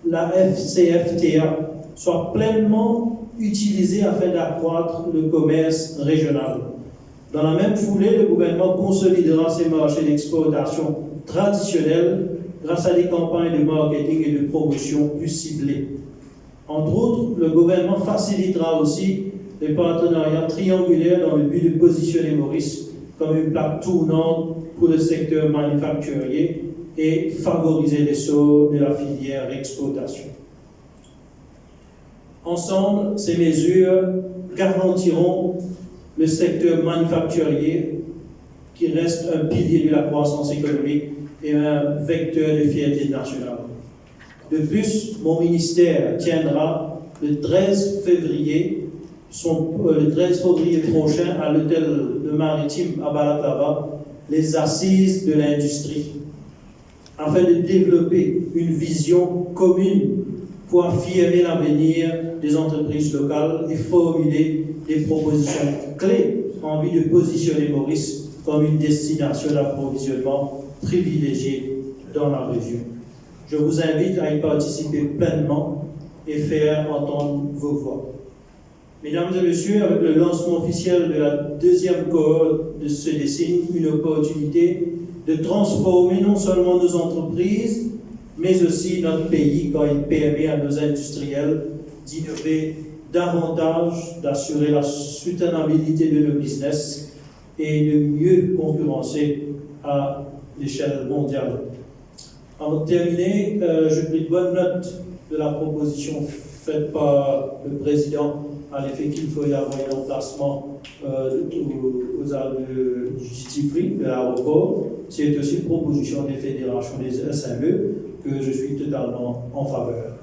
la FCFTA, soient pleinement utilisés afin d'accroître le commerce régional. Dans la même foulée, le gouvernement consolidera ses marchés d'exportation traditionnels grâce à des campagnes de marketing et de promotion plus ciblées. Entre autres, le gouvernement facilitera aussi les partenariats triangulaires dans le but de positionner Maurice comme une plaque tournante pour le secteur manufacturier et favoriser l'essor de la filière exportation. Ensemble, ces mesures garantiront le secteur manufacturier qui reste un pilier de la croissance économique et un vecteur de fierté nationale. De plus, mon ministère tiendra le 13 février prochain à l'hôtel maritime à Balaclava les assises de l'industrie afin de développer une vision commune pour affirmer l'avenir des entreprises locales et formuler des propositions clés en vue de positionner Maurice comme une destination d'approvisionnement privilégiée dans la région. Je vous invite à y participer pleinement et faire entendre vos voix. Mesdames et messieurs, avec le lancement officiel de la deuxième cohorte se dessine une opportunité de transformer non seulement nos entreprises, mais aussi notre pays quand il permet à nos industriels d'innover davantage, d'assurer la soutenabilité de nos business et de mieux concurrencer à l'échelle mondiale. Avant de terminer, je pris bonne note de la proposition faite par le président à l'effet qu'il faut y avoir un emplacement aux duty free de l'aéroport. C'est aussi une proposition des fédérations des SME que je suis totalement en faveur.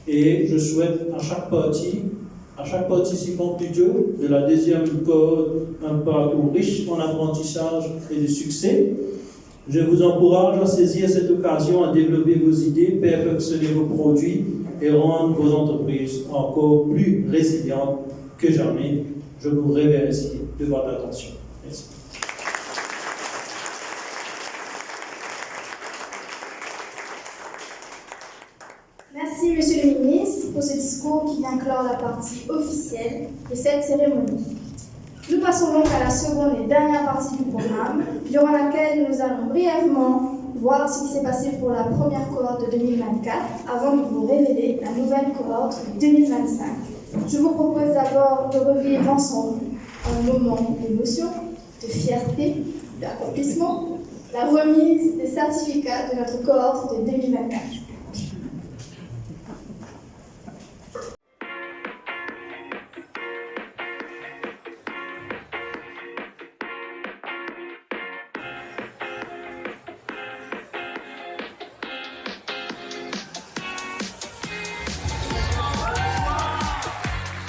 Et je souhaite à chaque participant plutôt de la deuxième cohorte un parcours riche en apprentissage et de succès. Je vous encourage à saisir cette occasion à développer vos idées, perfectionner vos produits et rendre vos entreprises encore plus résilientes que jamais. Je vous remercie de votre attention. Merci. Merci, Monsieur le Ministre, pour ce discours qui vient clore la partie officielle de cette cérémonie. Nous passons donc à la seconde et dernière partie du programme, durant laquelle nous allons brièvement voir ce qui s'est passé pour la première cohorte de 2024 avant de vous révéler la nouvelle cohorte de 2025. Je vous propose d'abord de revivre ensemble un moment d'émotion, de fierté, d'accomplissement, la remise des certificats de notre cohorte de 2024.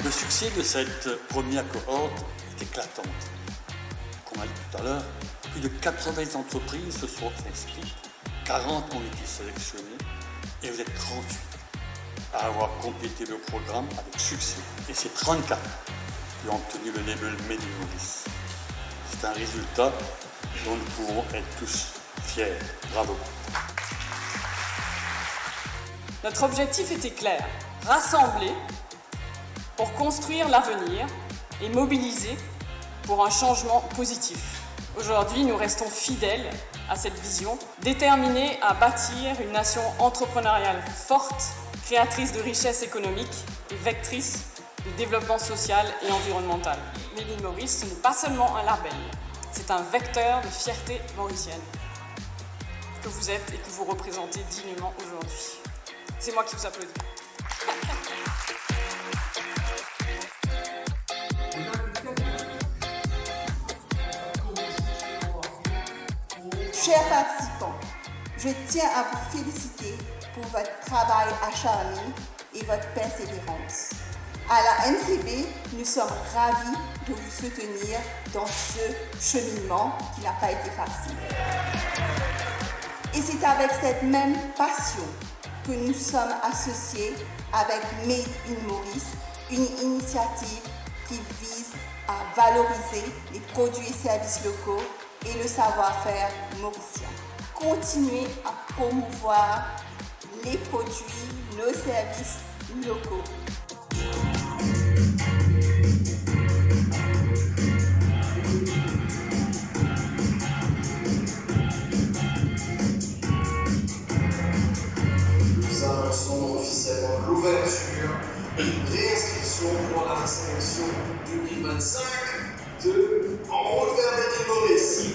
Le succès de cette première cohorte est éclatant. Comme on a dit tout à l'heure, plus de 80 entreprises se sont inscrites, 40 ont été sélectionnées et vous êtes 38 à avoir complété le programme avec succès. Et c'est 34 qui ont obtenu le label Made in Maurice. C'est un résultat dont nous pouvons être tous fiers. Bravo. Notre objectif était clair, rassembler pour construire l'avenir et mobiliser pour un changement positif. Aujourd'hui, nous restons fidèles à cette vision, déterminés à bâtir une nation entrepreneuriale forte, créatrice de richesses économiques et vectrice de développement social et environnemental. Made in Maurice, ce n'est pas seulement un label, c'est un vecteur de fierté mauricienne que vous êtes et que vous représentez dignement aujourd'hui. C'est moi qui vous applaudis. Chers participants, je tiens à vous féliciter pour votre travail acharné et votre persévérance. À la NCB, nous sommes ravis de vous soutenir dans ce cheminement qui n'a pas été facile. Et c'est avec cette même passion que nous sommes associés avec Made in Maurice, une initiative qui vise à valoriser les produits et services locaux et le savoir-faire mauricien. Continuez à promouvoir les produits, nos services locaux. Nous annonçons officiellement l'ouverture d'une réinscription pour la sélection 2025 de En route vers Made in Maurice.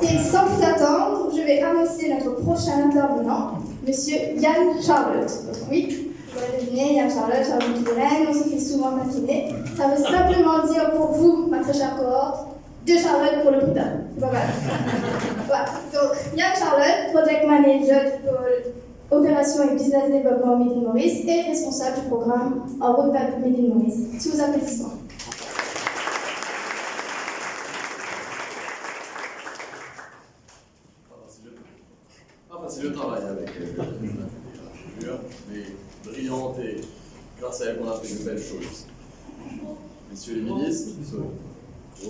Et sans plus attendre, je vais annoncer notre prochain intervenant, Monsieur Yann Charlotte. Donc oui, vous l'avez deviné, Yann Charlotte, Charlotte Touraine, on se fait souvent taquiner. Ça veut simplement dire pour vous, ma très chère cohorte, de Charlotte pour le Bouddha. C'est pas mal. Voilà. Donc, Yann Charlotte, Project Manager du pôle Opération et Business Développement Made in Maurice et responsable du programme En route vers Made in Maurice. Sous vos applaudissements. C'est le travail avec mais brillante et grâce à elle qu'on a fait de belles choses. Messieurs les ministres, faut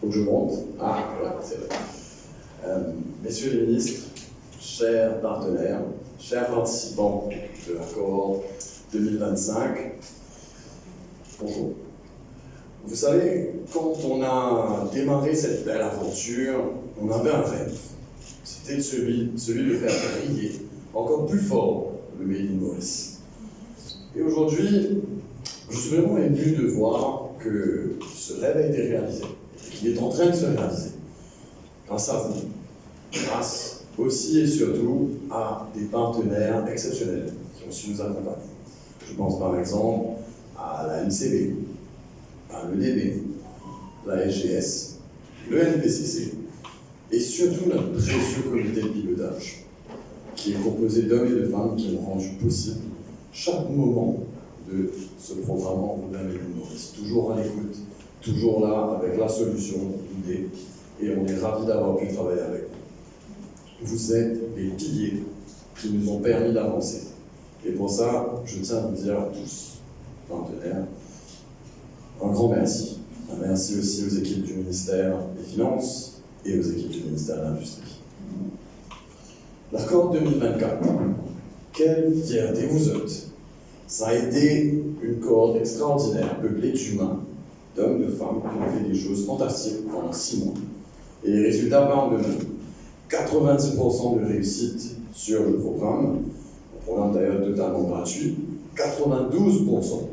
que je monte. Ah, voilà, c'est vrai. Messieurs les ministres, chers partenaires, chers participants de la cohorte 2025, bonjour. Vous savez, quand on a démarré cette belle aventure, on avait un rêve. C'était celui de faire briller encore plus fort le Made in Maurice. Et aujourd'hui, je suis vraiment ému de voir que ce rêve a été réalisé, et qu'il est en train de se réaliser. Grâce à vous, grâce aussi et surtout à des partenaires exceptionnels qui ont su nous accompagner. Je pense par exemple à la NCB, à l'EDB, la SGS, le NPCC, et surtout notre précieux comité de pilotage, qui est composé d'hommes et de femmes qui ont rendu possible chaque moment de ce programme En route vers Made in Maurice. Toujours à l'écoute, toujours là avec la solution, l'idée, et on est ravis d'avoir pu travailler avec vous. Vous êtes les piliers qui nous ont permis d'avancer. Et pour ça, je tiens à vous dire à tous, partenaires, un grand merci. Un merci aussi aux équipes du ministère des Finances et aux équipes du ministère de l'Industrie. L'accord 2024, quelle fierté vous êtes. Ça a été une cohorte extraordinaire, peuplée d'humains, d'hommes, de femmes, qui ont fait des choses fantastiques pendant 6 mois. Et les résultats parlent de nous. 90% de réussite sur le programme d'ailleurs totalement gratuit, 92%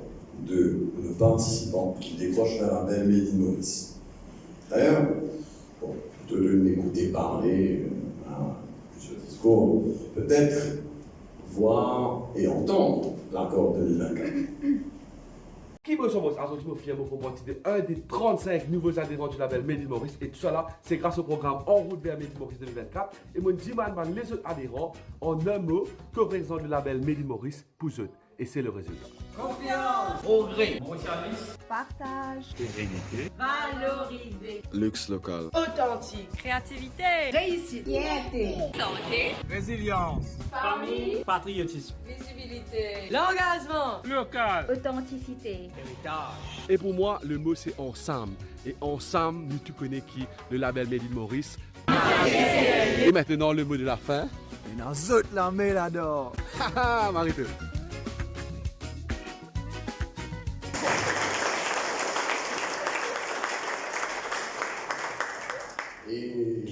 de nos participants qui décrochent le label Made in Maurice. D'ailleurs, bon, plutôt que de m'écouter parler, plusieurs discours, peut-être voir et entendre l'accord 2024. Kibo Somos a aujourd'hui fier pour partie de un des 35 nouveaux adhérents du label Made in Maurice. Et tout cela, c'est grâce au programme En route vers Made in Maurice 2024. Et mon dis les autres adhérents, en un mot, que représente le label Made in Maurice pour eux. Et c'est le résultat. Confiance, progrès, bon service, partage, pérennité, valoriser, luxe local, authentique, créativité, réussite, fierté, santé, résilience, famille, patriotisme, visibilité, l'engagement, local, authenticité, héritage. Et pour moi, le mot c'est ensemble. Et ensemble, nous tout connaissons qui le label Made in Maurice. Et maintenant, le mot de la fin. Et nous autres, la mélador. Haha, Marité. Et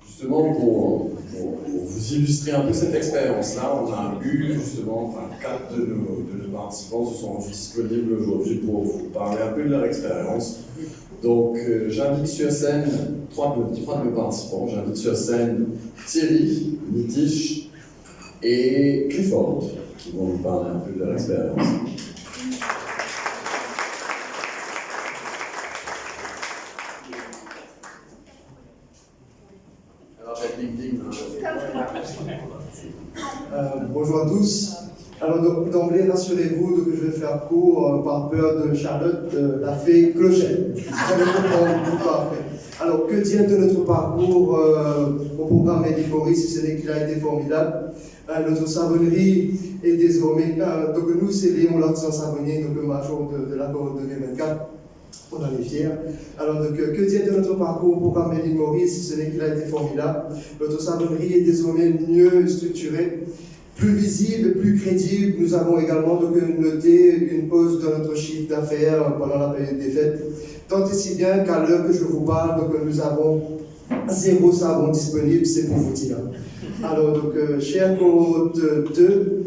justement, pour vous illustrer un peu cette expérience-là, on a eu justement, 4 de nos participants se sont rendus disponibles aujourd'hui pour vous parler un peu de leur expérience. Donc, j'invite sur scène 3 de nos participants. J'invite sur scène Thierry, Nitish et Clifford, qui vont nous parler un peu de leur expérience. Bonjour à tous. Alors d'emblée, rassurez-vous que je vais faire court par peur de Charlotte, la fée Clochette. Vous allez comprendre pourquoi après. Alors, que dire de notre parcours au programme Made in Maurice, si ce n'est qu'il a été formidable. Notre savonnerie est désormais, donc nous, c'est Léon l'artisan savonnier, donc le major de l'accord 2024. On en est fiers. Alors, donc, que dire de notre parcours au programme Made in Maurice, si ce n'est qu'il a été formidable. Notre savonnerie est désormais mieux structurée, plus visible, plus crédible. Nous avons également donc, noté une hausse dans notre chiffre d'affaires pendant la période des fêtes. Tant et si bien qu'à l'heure que je vous parle, donc, nous avons 0 savon disponible, c'est pour vous dire. Alors, donc, chère cohorte 2,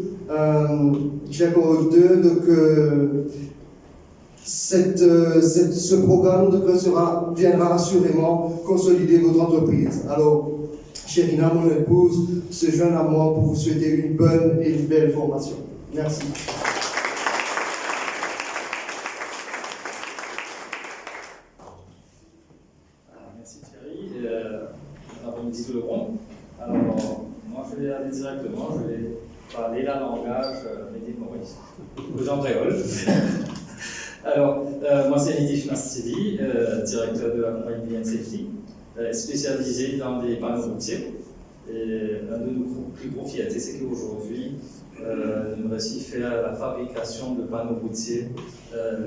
donc, ce programme viendra assurément consolider votre entreprise. Alors, Chérina, mon épouse, se joint à moi pour vous souhaiter une bonne et une belle formation. Merci. Merci Thierry. Après-midi tout le monde. Alors, moi je vais aller directement, je vais parler la langage Made in Maurice, aux Andréoles. Alors, moi c'est Nitish Nastidi, directeur de la compagnie BN Safety, spécialisé dans des panneaux routiers. Et un de nos plus gros fiertés, c'est qu'aujourd'hui, nous réussissons à faire la fabrication de panneaux routiers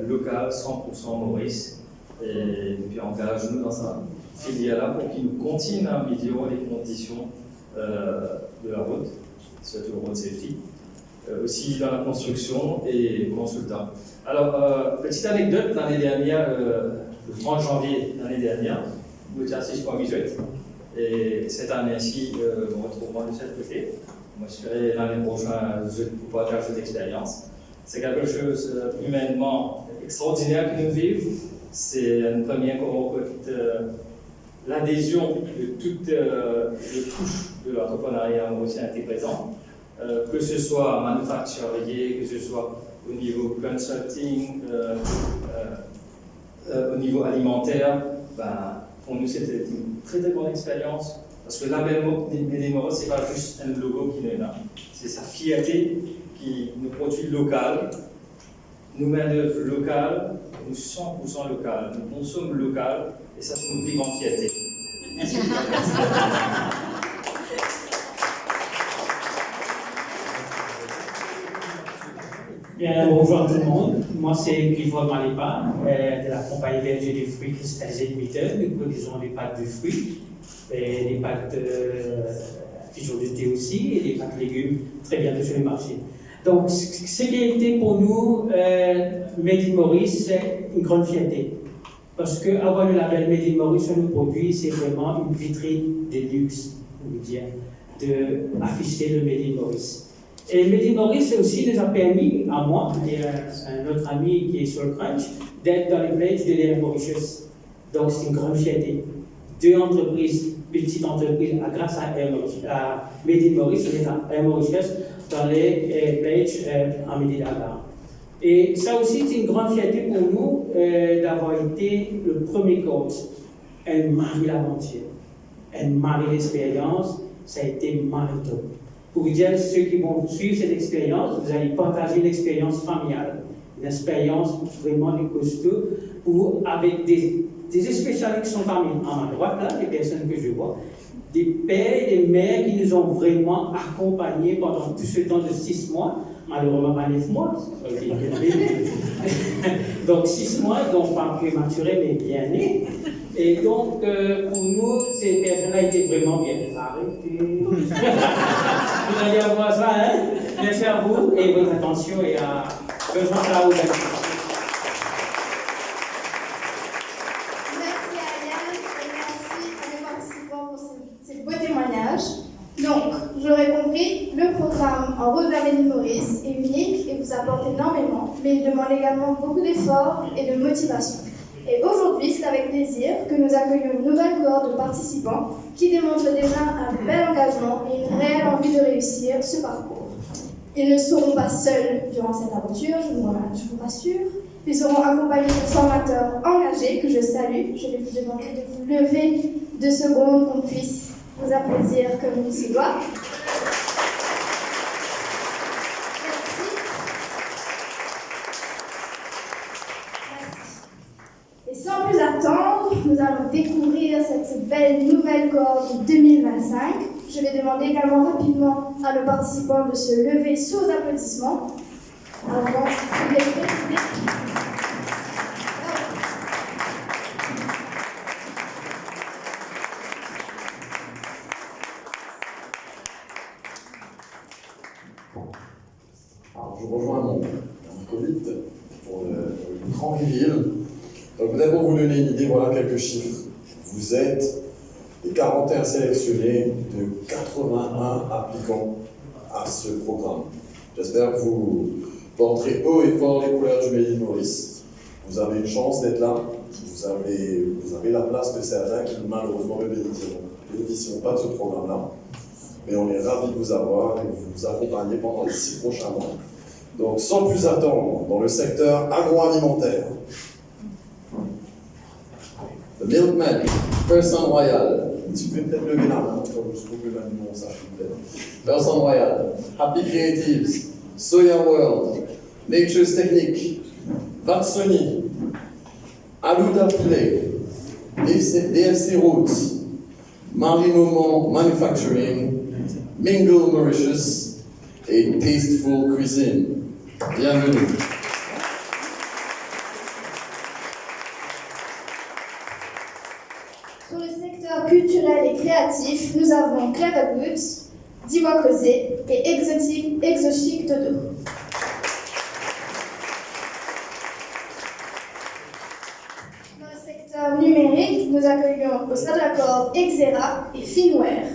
locaux, 100% Maurice. Et puis engage-nous dans sa filière-là pour qu'il nous continue à améliorer les conditions de la route, surtout road safety, aussi dans la construction et consultant. Alors, petite anecdote, l'année dernière, le 30 janvier l'année dernière, nous étions assis pour Visuet. Et cette année-ci, on me retrouve de cet côté. Moi, j'espère l'année prochaine, je pour partager cette expérience. C'est quelque chose humainement extraordinaire que nous vivons. C'est une première qu'on rencontre l'adhésion de toutes les couches de l'entrepreneuriat mauricien été présent, que ce soit manufacturier, que ce soit au niveau consulting, au niveau alimentaire. Pour nous, c'était une très très bonne expérience parce que le label Made in Maurice, ce n'est pas juste un logo qui est là, c'est sa fierté qui nous produit local, nous main-d'œuvre locale, nous 100% local, nous consommons local et ça c'est une plus grande fierté. Merci. Bien, bonjour à tout le monde. Moi, c'est Clifford Malipa, de la compagnie Verger des fruits cristallisés limited. Nous produisons des pâtes de fruits et des pâtes fusion de thé aussi, et les pâtes légumes très bientôt sur le marché. Donc, ce qui a été pour nous Made in Maurice, c'est une grande fierté. Parce qu'avoir le label Made in Maurice sur nos produits, c'est vraiment une vitrine de luxe, on veut dire, d'afficher le Made in Maurice. Et Made in Maurice aussi nous a permis, à moi et à un autre ami qui est sur le Crunch, d'être dans les pledges de l'Air Mauritius. Donc c'est une grande fierté. Deux entreprises, petites entreprises, grâce à Made in Maurice, on est à Air Mauritius dans les pledges en Madagascar. Et ça aussi, c'est une grande fierté pour nous d'avoir été le premier coach. Elle marie l'aventure, elle marie l'expérience, ça a été marathon. Pour vous dire, ceux qui vont suivre cette expérience, vous allez partager l'expérience familiale, une expérience vraiment de costaud, avec des spécialistes qui sont parmi à ma droite, là, les personnes que je vois, des pères et des mères qui nous ont vraiment accompagnés pendant tout ce temps de 6 mois, malheureusement pas 9 mois, donc 6 mois, donc pas prématuré mais bien nés. Et donc, pour nous, ces personnes-là étaient vraiment bien arrêtées. Vous allez avoir ça, hein? Merci à vous et votre attention et à besoin de la haute. Merci à Yann et merci à mes participants pour ces beaux témoignages. Donc, je l'aurais compris, le programme En route vers Made in Maurice est unique et vous apporte énormément, mais il demande également beaucoup d'efforts et de motivation. Et aujourd'hui, c'est avec plaisir que nous accueillons une nouvelle cohorte de participants qui démontrent déjà un bel engagement et une réelle envie de réussir ce parcours. Ils ne seront pas seuls durant cette aventure, je vous rassure. Ils seront accompagnés de formateurs engagés que je salue. Je vais vous demander de vous lever 2 secondes qu'on puisse vous applaudir comme il se doit. Et sans plus attendre, nous allons découvrir cette belle nouvelle cohorte 2025. Je vais demander également rapidement à nos participants de se lever sous applaudissements. Alors, je rejoins mon acolyte pour le grand reveal. Donc peut-être pour vous donner une idée, voilà quelques chiffres. Vous êtes les 41 sélectionnés de 81 applicants à ce programme. J'espère que vous porterez haut et fort les couleurs du Made in Maurice. Vous avez une chance d'être là. Vous avez la place de certains qui malheureusement ne bénéficieront pas de ce programme-là. Mais on est ravis de vous avoir et de vous accompagner pendant les 6 prochains mois. Donc sans plus attendre, dans le secteur agroalimentaire, The Milkman, Person Royal. Tu peux peut-être lever la main, je trouve que là, on sache peut-être. Person Royal, Happy Creatives, Soya World, Nature's Technique, Vatsoni, Aluda Play, DFC Roots, Marinoman Manufacturing, Mingle Mauritius et Tasteful Cuisine. Bienvenue. pour le secteur culturel et créatif, nous avons Clever Goods, Diwa Causé et Exochic Dodo. Dans le secteur numérique, nous accueillons au sein de la cohorte Exera et Finware.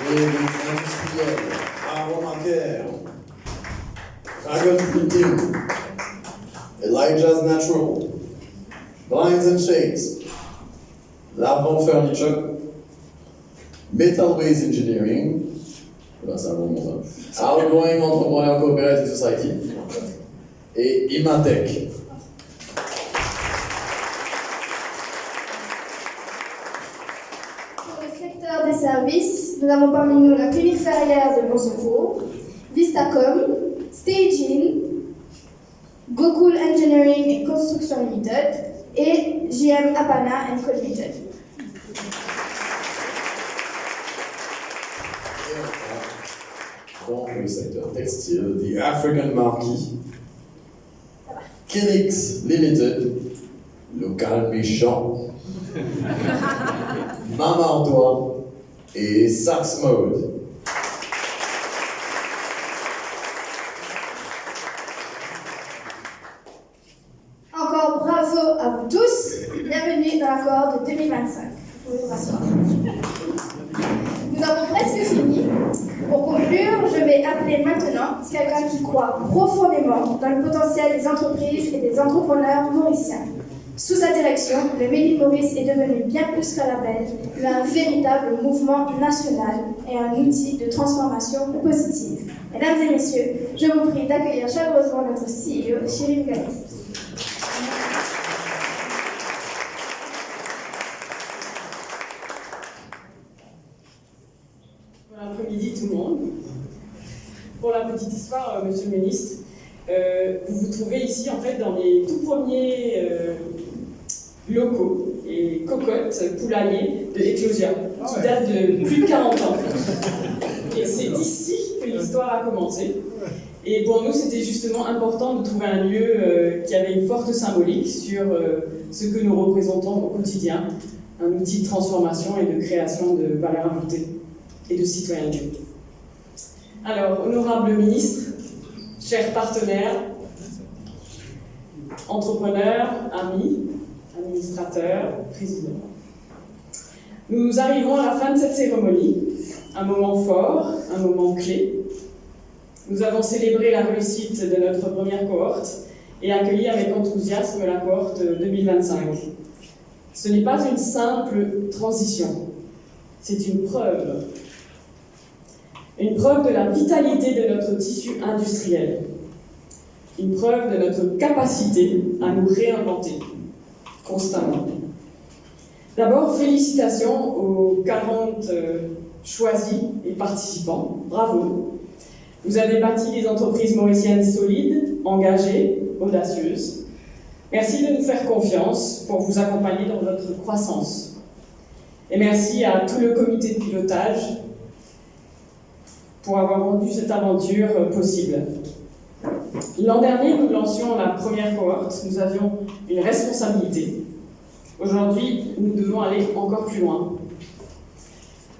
Et les industriels, Aromacare, Dragon Printing, Elijah's Natural, Blinds and Shades, Lavant Furniture, Metalways Engineering, c'est un bon nom ça, Outgoing Entrepreneur Cooperative Society, et Imatech. Pour le secteur des services, nous avons parmi nous la clinique ferrière de Bon Secours, Vistacom, Staging, Gokul Engineering et Construction Limited et JM Apana & Co Limited. Dans le secteur textile, The African Marquis, Kinix Limited, Local Méchant, Mama Antoine, et Sax Mode. Encore bravo à vous tous. Bienvenue dans l'accord de 2025. Vous pouvez vous rasseoir. Nous avons presque fini. Pour conclure, je vais appeler maintenant quelqu'un qui croit profondément dans le potentiel des entreprises et des entrepreneurs mauriciens. Sous sa direction, le Made in Maurice est devenu bien plus qu'un label, mais un véritable mouvement national et un outil de transformation positive. Mesdames et messieurs, je vous prie d'accueillir chaleureusement notre CEO, Chéri Mugani. Bon après-midi tout le monde. Pour la petite histoire, monsieur le ministre, vous vous trouvez ici en fait dans les tout premiers locaux et cocottes poulaillers de Eclosia, qui datent de plus de 40 ans. Et c'est ici que l'histoire a commencé. Et pour nous, c'était justement important de trouver un lieu qui avait une forte symbolique sur ce que nous représentons au quotidien, un outil de transformation et de création de valeur ajoutée et de citoyenneté. Alors, honorable ministre, chers partenaires, entrepreneurs, amis, administrateurs, présidents, nous arrivons à la fin de cette cérémonie, un moment fort, un moment clé. Nous avons célébré la réussite de notre première cohorte et accueilli avec enthousiasme la cohorte 2025. Ce n'est pas une simple transition, c'est une preuve de la vitalité de notre tissu industriel, une preuve de notre capacité à nous réinventer constamment. D'abord, félicitations aux 40 choisis et participants, bravo. Vous avez bâti des entreprises mauriciennes solides, engagées, audacieuses. Merci de nous faire confiance pour vous accompagner dans votre croissance. Et merci à tout le comité de pilotage pour avoir rendu cette aventure possible. L'an dernier, nous lancions la première cohorte. Nous avions une responsabilité. Aujourd'hui, nous devons aller encore plus loin.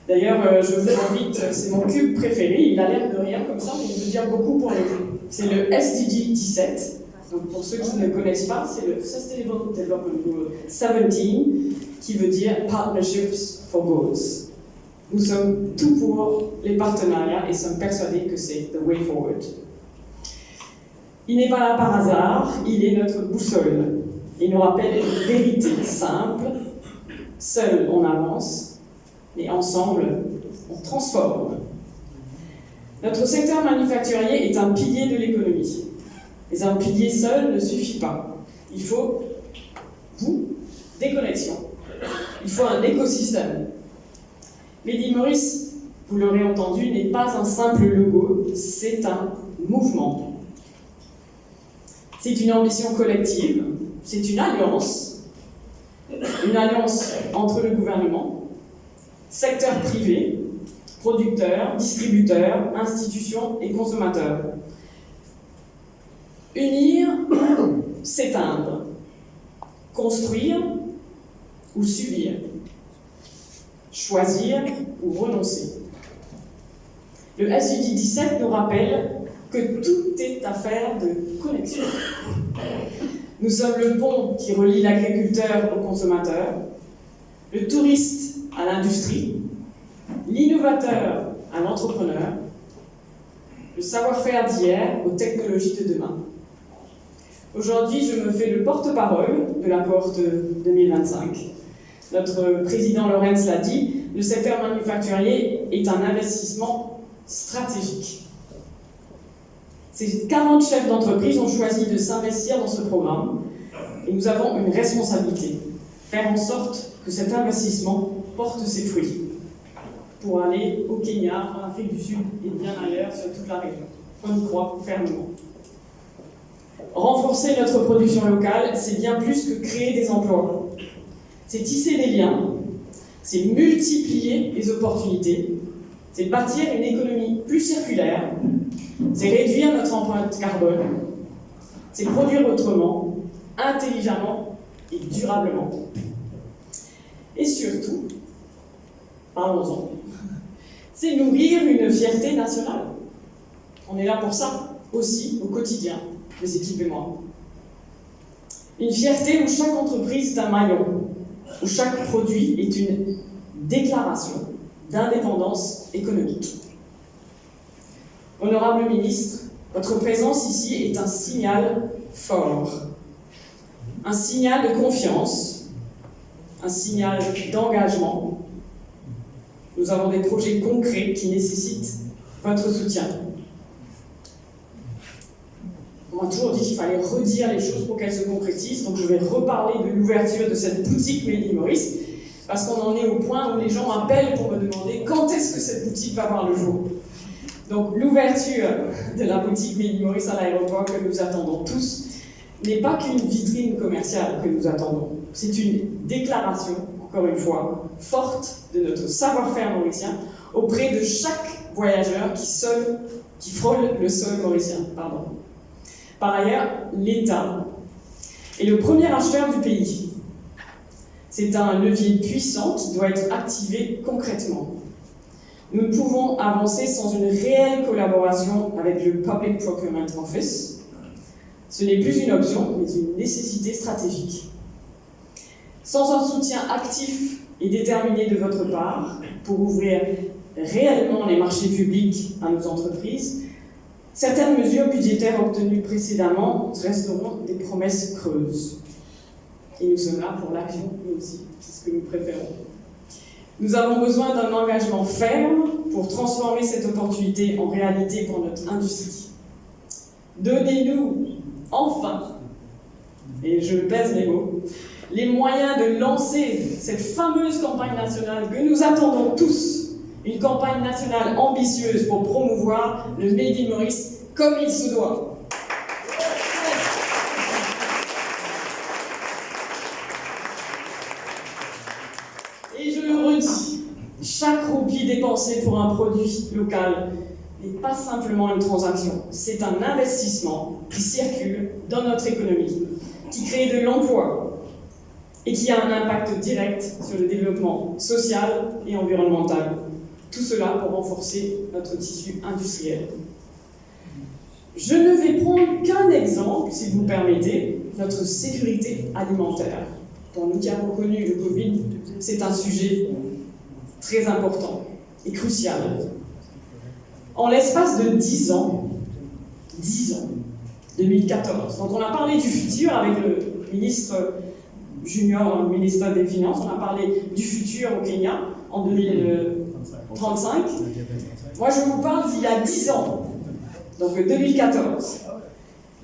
D'ailleurs, je vous invite, c'est mon cube préféré, il a l'air de rien comme ça, mais il veut dire beaucoup pour nous. C'est le SDG 17. Donc pour ceux qui ne connaissent pas, c'est le Sustainable Development Goal 17, qui veut dire Partnerships for Goals. Nous sommes tout pour les partenariats et sommes persuadés que c'est the way forward. Il n'est pas là par hasard, il est notre boussole. Il nous rappelle une vérité simple. Seul on avance, mais ensemble on transforme. Notre secteur manufacturier est un pilier de l'économie. Mais un pilier seul ne suffit pas. Il faut, des connexions. Il faut un écosystème. Made in Maurice, vous l'aurez entendu, n'est pas un simple logo, c'est un mouvement. C'est une ambition collective, c'est une alliance entre le gouvernement, secteur privé, producteurs, distributeurs, institutions et consommateurs. Unir, s'éteindre, construire ou subir, choisir ou renoncer. Le SDG 17 nous rappelle que tout est affaire de connexion. Nous sommes le pont qui relie l'agriculteur au consommateur, le touriste à l'industrie, l'innovateur à l'entrepreneur, le savoir-faire d'hier aux technologies de demain. Aujourd'hui, je me fais le porte-parole de la cohorte 2025. Notre président Lorenz l'a dit, le secteur manufacturier est un investissement stratégique. Ces 40 chefs d'entreprise ont choisi de s'investir dans ce programme et nous avons une responsabilité, faire en sorte que cet investissement porte ses fruits pour aller au Kenya, en Afrique du Sud et bien ailleurs sur toute la région. On y croit fermement. Renforcer notre production locale, c'est bien plus que créer des emplois. C'est tisser des liens, c'est multiplier les opportunités, c'est bâtir une économie plus circulaire, c'est réduire notre empreinte carbone, c'est produire autrement, intelligemment et durablement. Et surtout, parlons-en. C'est nourrir une fierté nationale. On est là pour ça, aussi, au quotidien, les équipes et moi. Une fierté où chaque entreprise est un maillon, où chaque produit est une déclaration d'indépendance économique. Honorable ministre, votre présence ici est un signal fort, un signal de confiance, un signal d'engagement. Nous avons des projets concrets qui nécessitent votre soutien. On m'a toujours dit qu'il fallait redire les choses pour qu'elles se concrétisent, donc je vais reparler de l'ouverture de cette boutique Made in Maurice, parce qu'on en est au point où les gens m'appellent pour me demander quand est-ce que cette boutique va voir le jour. Donc l'ouverture de la boutique Made in Maurice à l'aéroport que nous attendons tous n'est pas qu'une vitrine commerciale que nous attendons, c'est une déclaration, encore une fois, forte de notre savoir-faire mauricien auprès de chaque voyageur qui frôle le sol mauricien. Par ailleurs, l'État est le premier acheteur du pays. C'est un levier puissant qui doit être activé concrètement. Nous ne pouvons avancer sans une réelle collaboration avec le Public Procurement Office. Ce n'est plus une option, mais une nécessité stratégique. Sans un soutien actif et déterminé de votre part pour ouvrir réellement les marchés publics à nos entreprises, certaines mesures budgétaires obtenues précédemment resteront des promesses creuses. Et nous sommes là pour l'action, nous aussi, c'est ce que nous préférons. Nous avons besoin d'un engagement ferme pour transformer cette opportunité en réalité pour notre industrie. Donnez-nous enfin, et je pèse mes mots, les moyens de lancer cette fameuse campagne nationale que nous attendons tous. Une campagne nationale ambitieuse pour promouvoir le Made in Maurice comme il se doit. Et je le redis, chaque roupie dépensée pour un produit local n'est pas simplement une transaction, c'est un investissement qui circule dans notre économie, qui crée de l'emploi et qui a un impact direct sur le développement social et environnemental. Tout cela pour renforcer notre tissu industriel. Je ne vais prendre qu'un exemple, si vous permettez, notre sécurité alimentaire. Pour nous qui avons connu le Covid, c'est un sujet très important et crucial. En l'espace de 10 ans, 2014, quand on a parlé du futur avec le ministre junior, le ministre des Finances, on a parlé du futur au Kenya en 2035. Moi, je vous parle d'il y a 10 ans, donc 2014.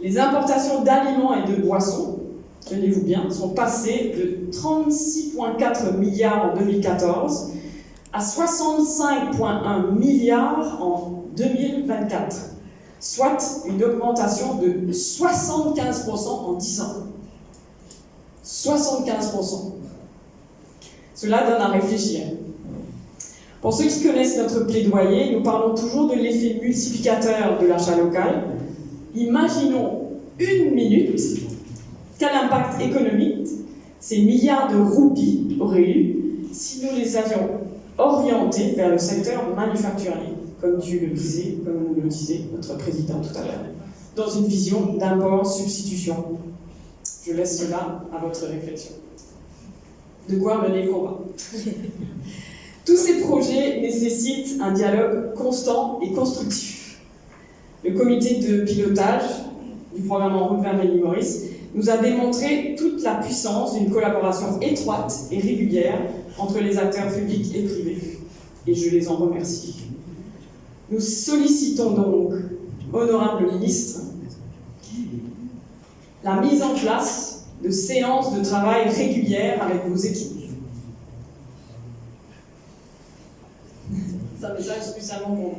Les importations d'aliments et de boissons, tenez-vous bien, sont passées de 36,4 milliards en 2014 à 65,1 milliards en 2024, soit une augmentation de 75% en 10 ans. 75%. Cela donne à réfléchir. Pour ceux qui connaissent notre plaidoyer, nous parlons toujours de l'effet multiplicateur de l'achat local. Imaginons une minute quel impact économique ces milliards de roupies auraient eu si nous les avions orientés vers le secteur manufacturier, comme tu le disais, comme nous le disait notre président tout à l'heure, dans une vision d'import-substitution. Je laisse cela à votre réflexion. De quoi mener le combat. Tous ces projets nécessitent un dialogue constant et constructif. Le comité de pilotage du programme En route vers Made in Maurice nous a démontré toute la puissance d'une collaboration étroite et régulière entre les acteurs publics et privés. Et je les en remercie. Nous sollicitons donc, honorable ministre, la mise en place de séances de travail régulières avec vos équipes. C'est un message spécialement pour vous.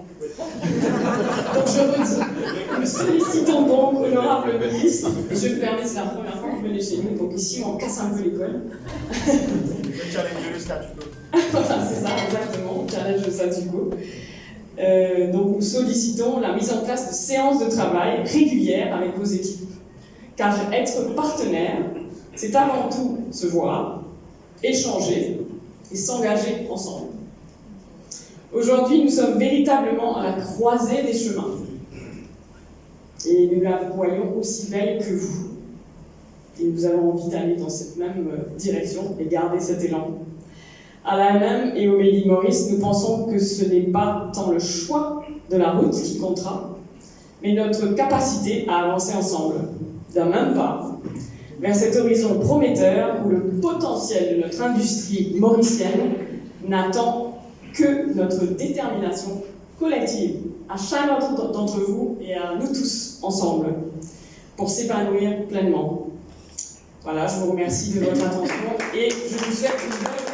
Donc je redis, nous sollicitons donc, honorable ministre, et je me permets, c'est la première fois que vous venez chez nous, donc ici on casse un peu l'école. Le challenge le statu quo. Voilà, c'est ça, exactement, challenge le statu quo. Donc nous sollicitons la mise en place de séances de travail régulières avec vos équipes. Car être partenaire, c'est avant tout se voir, échanger et s'engager ensemble. Aujourd'hui, nous sommes véritablement à la croisée des chemins. Et nous la voyons aussi belle que vous. Et nous avons envie d'aller dans cette même direction et garder cet élan. À la MM et au Made in Maurice, nous pensons que ce n'est pas tant le choix de la route qui comptera, mais notre capacité à avancer ensemble, d'un même pas, vers cet horizon prometteur où le potentiel de notre industrie mauricienne n'attend que notre détermination collective, à chacun d'entre vous et à nous tous ensemble, pour s'épanouir pleinement. Voilà, je vous remercie de votre attention et je vous souhaite une bonne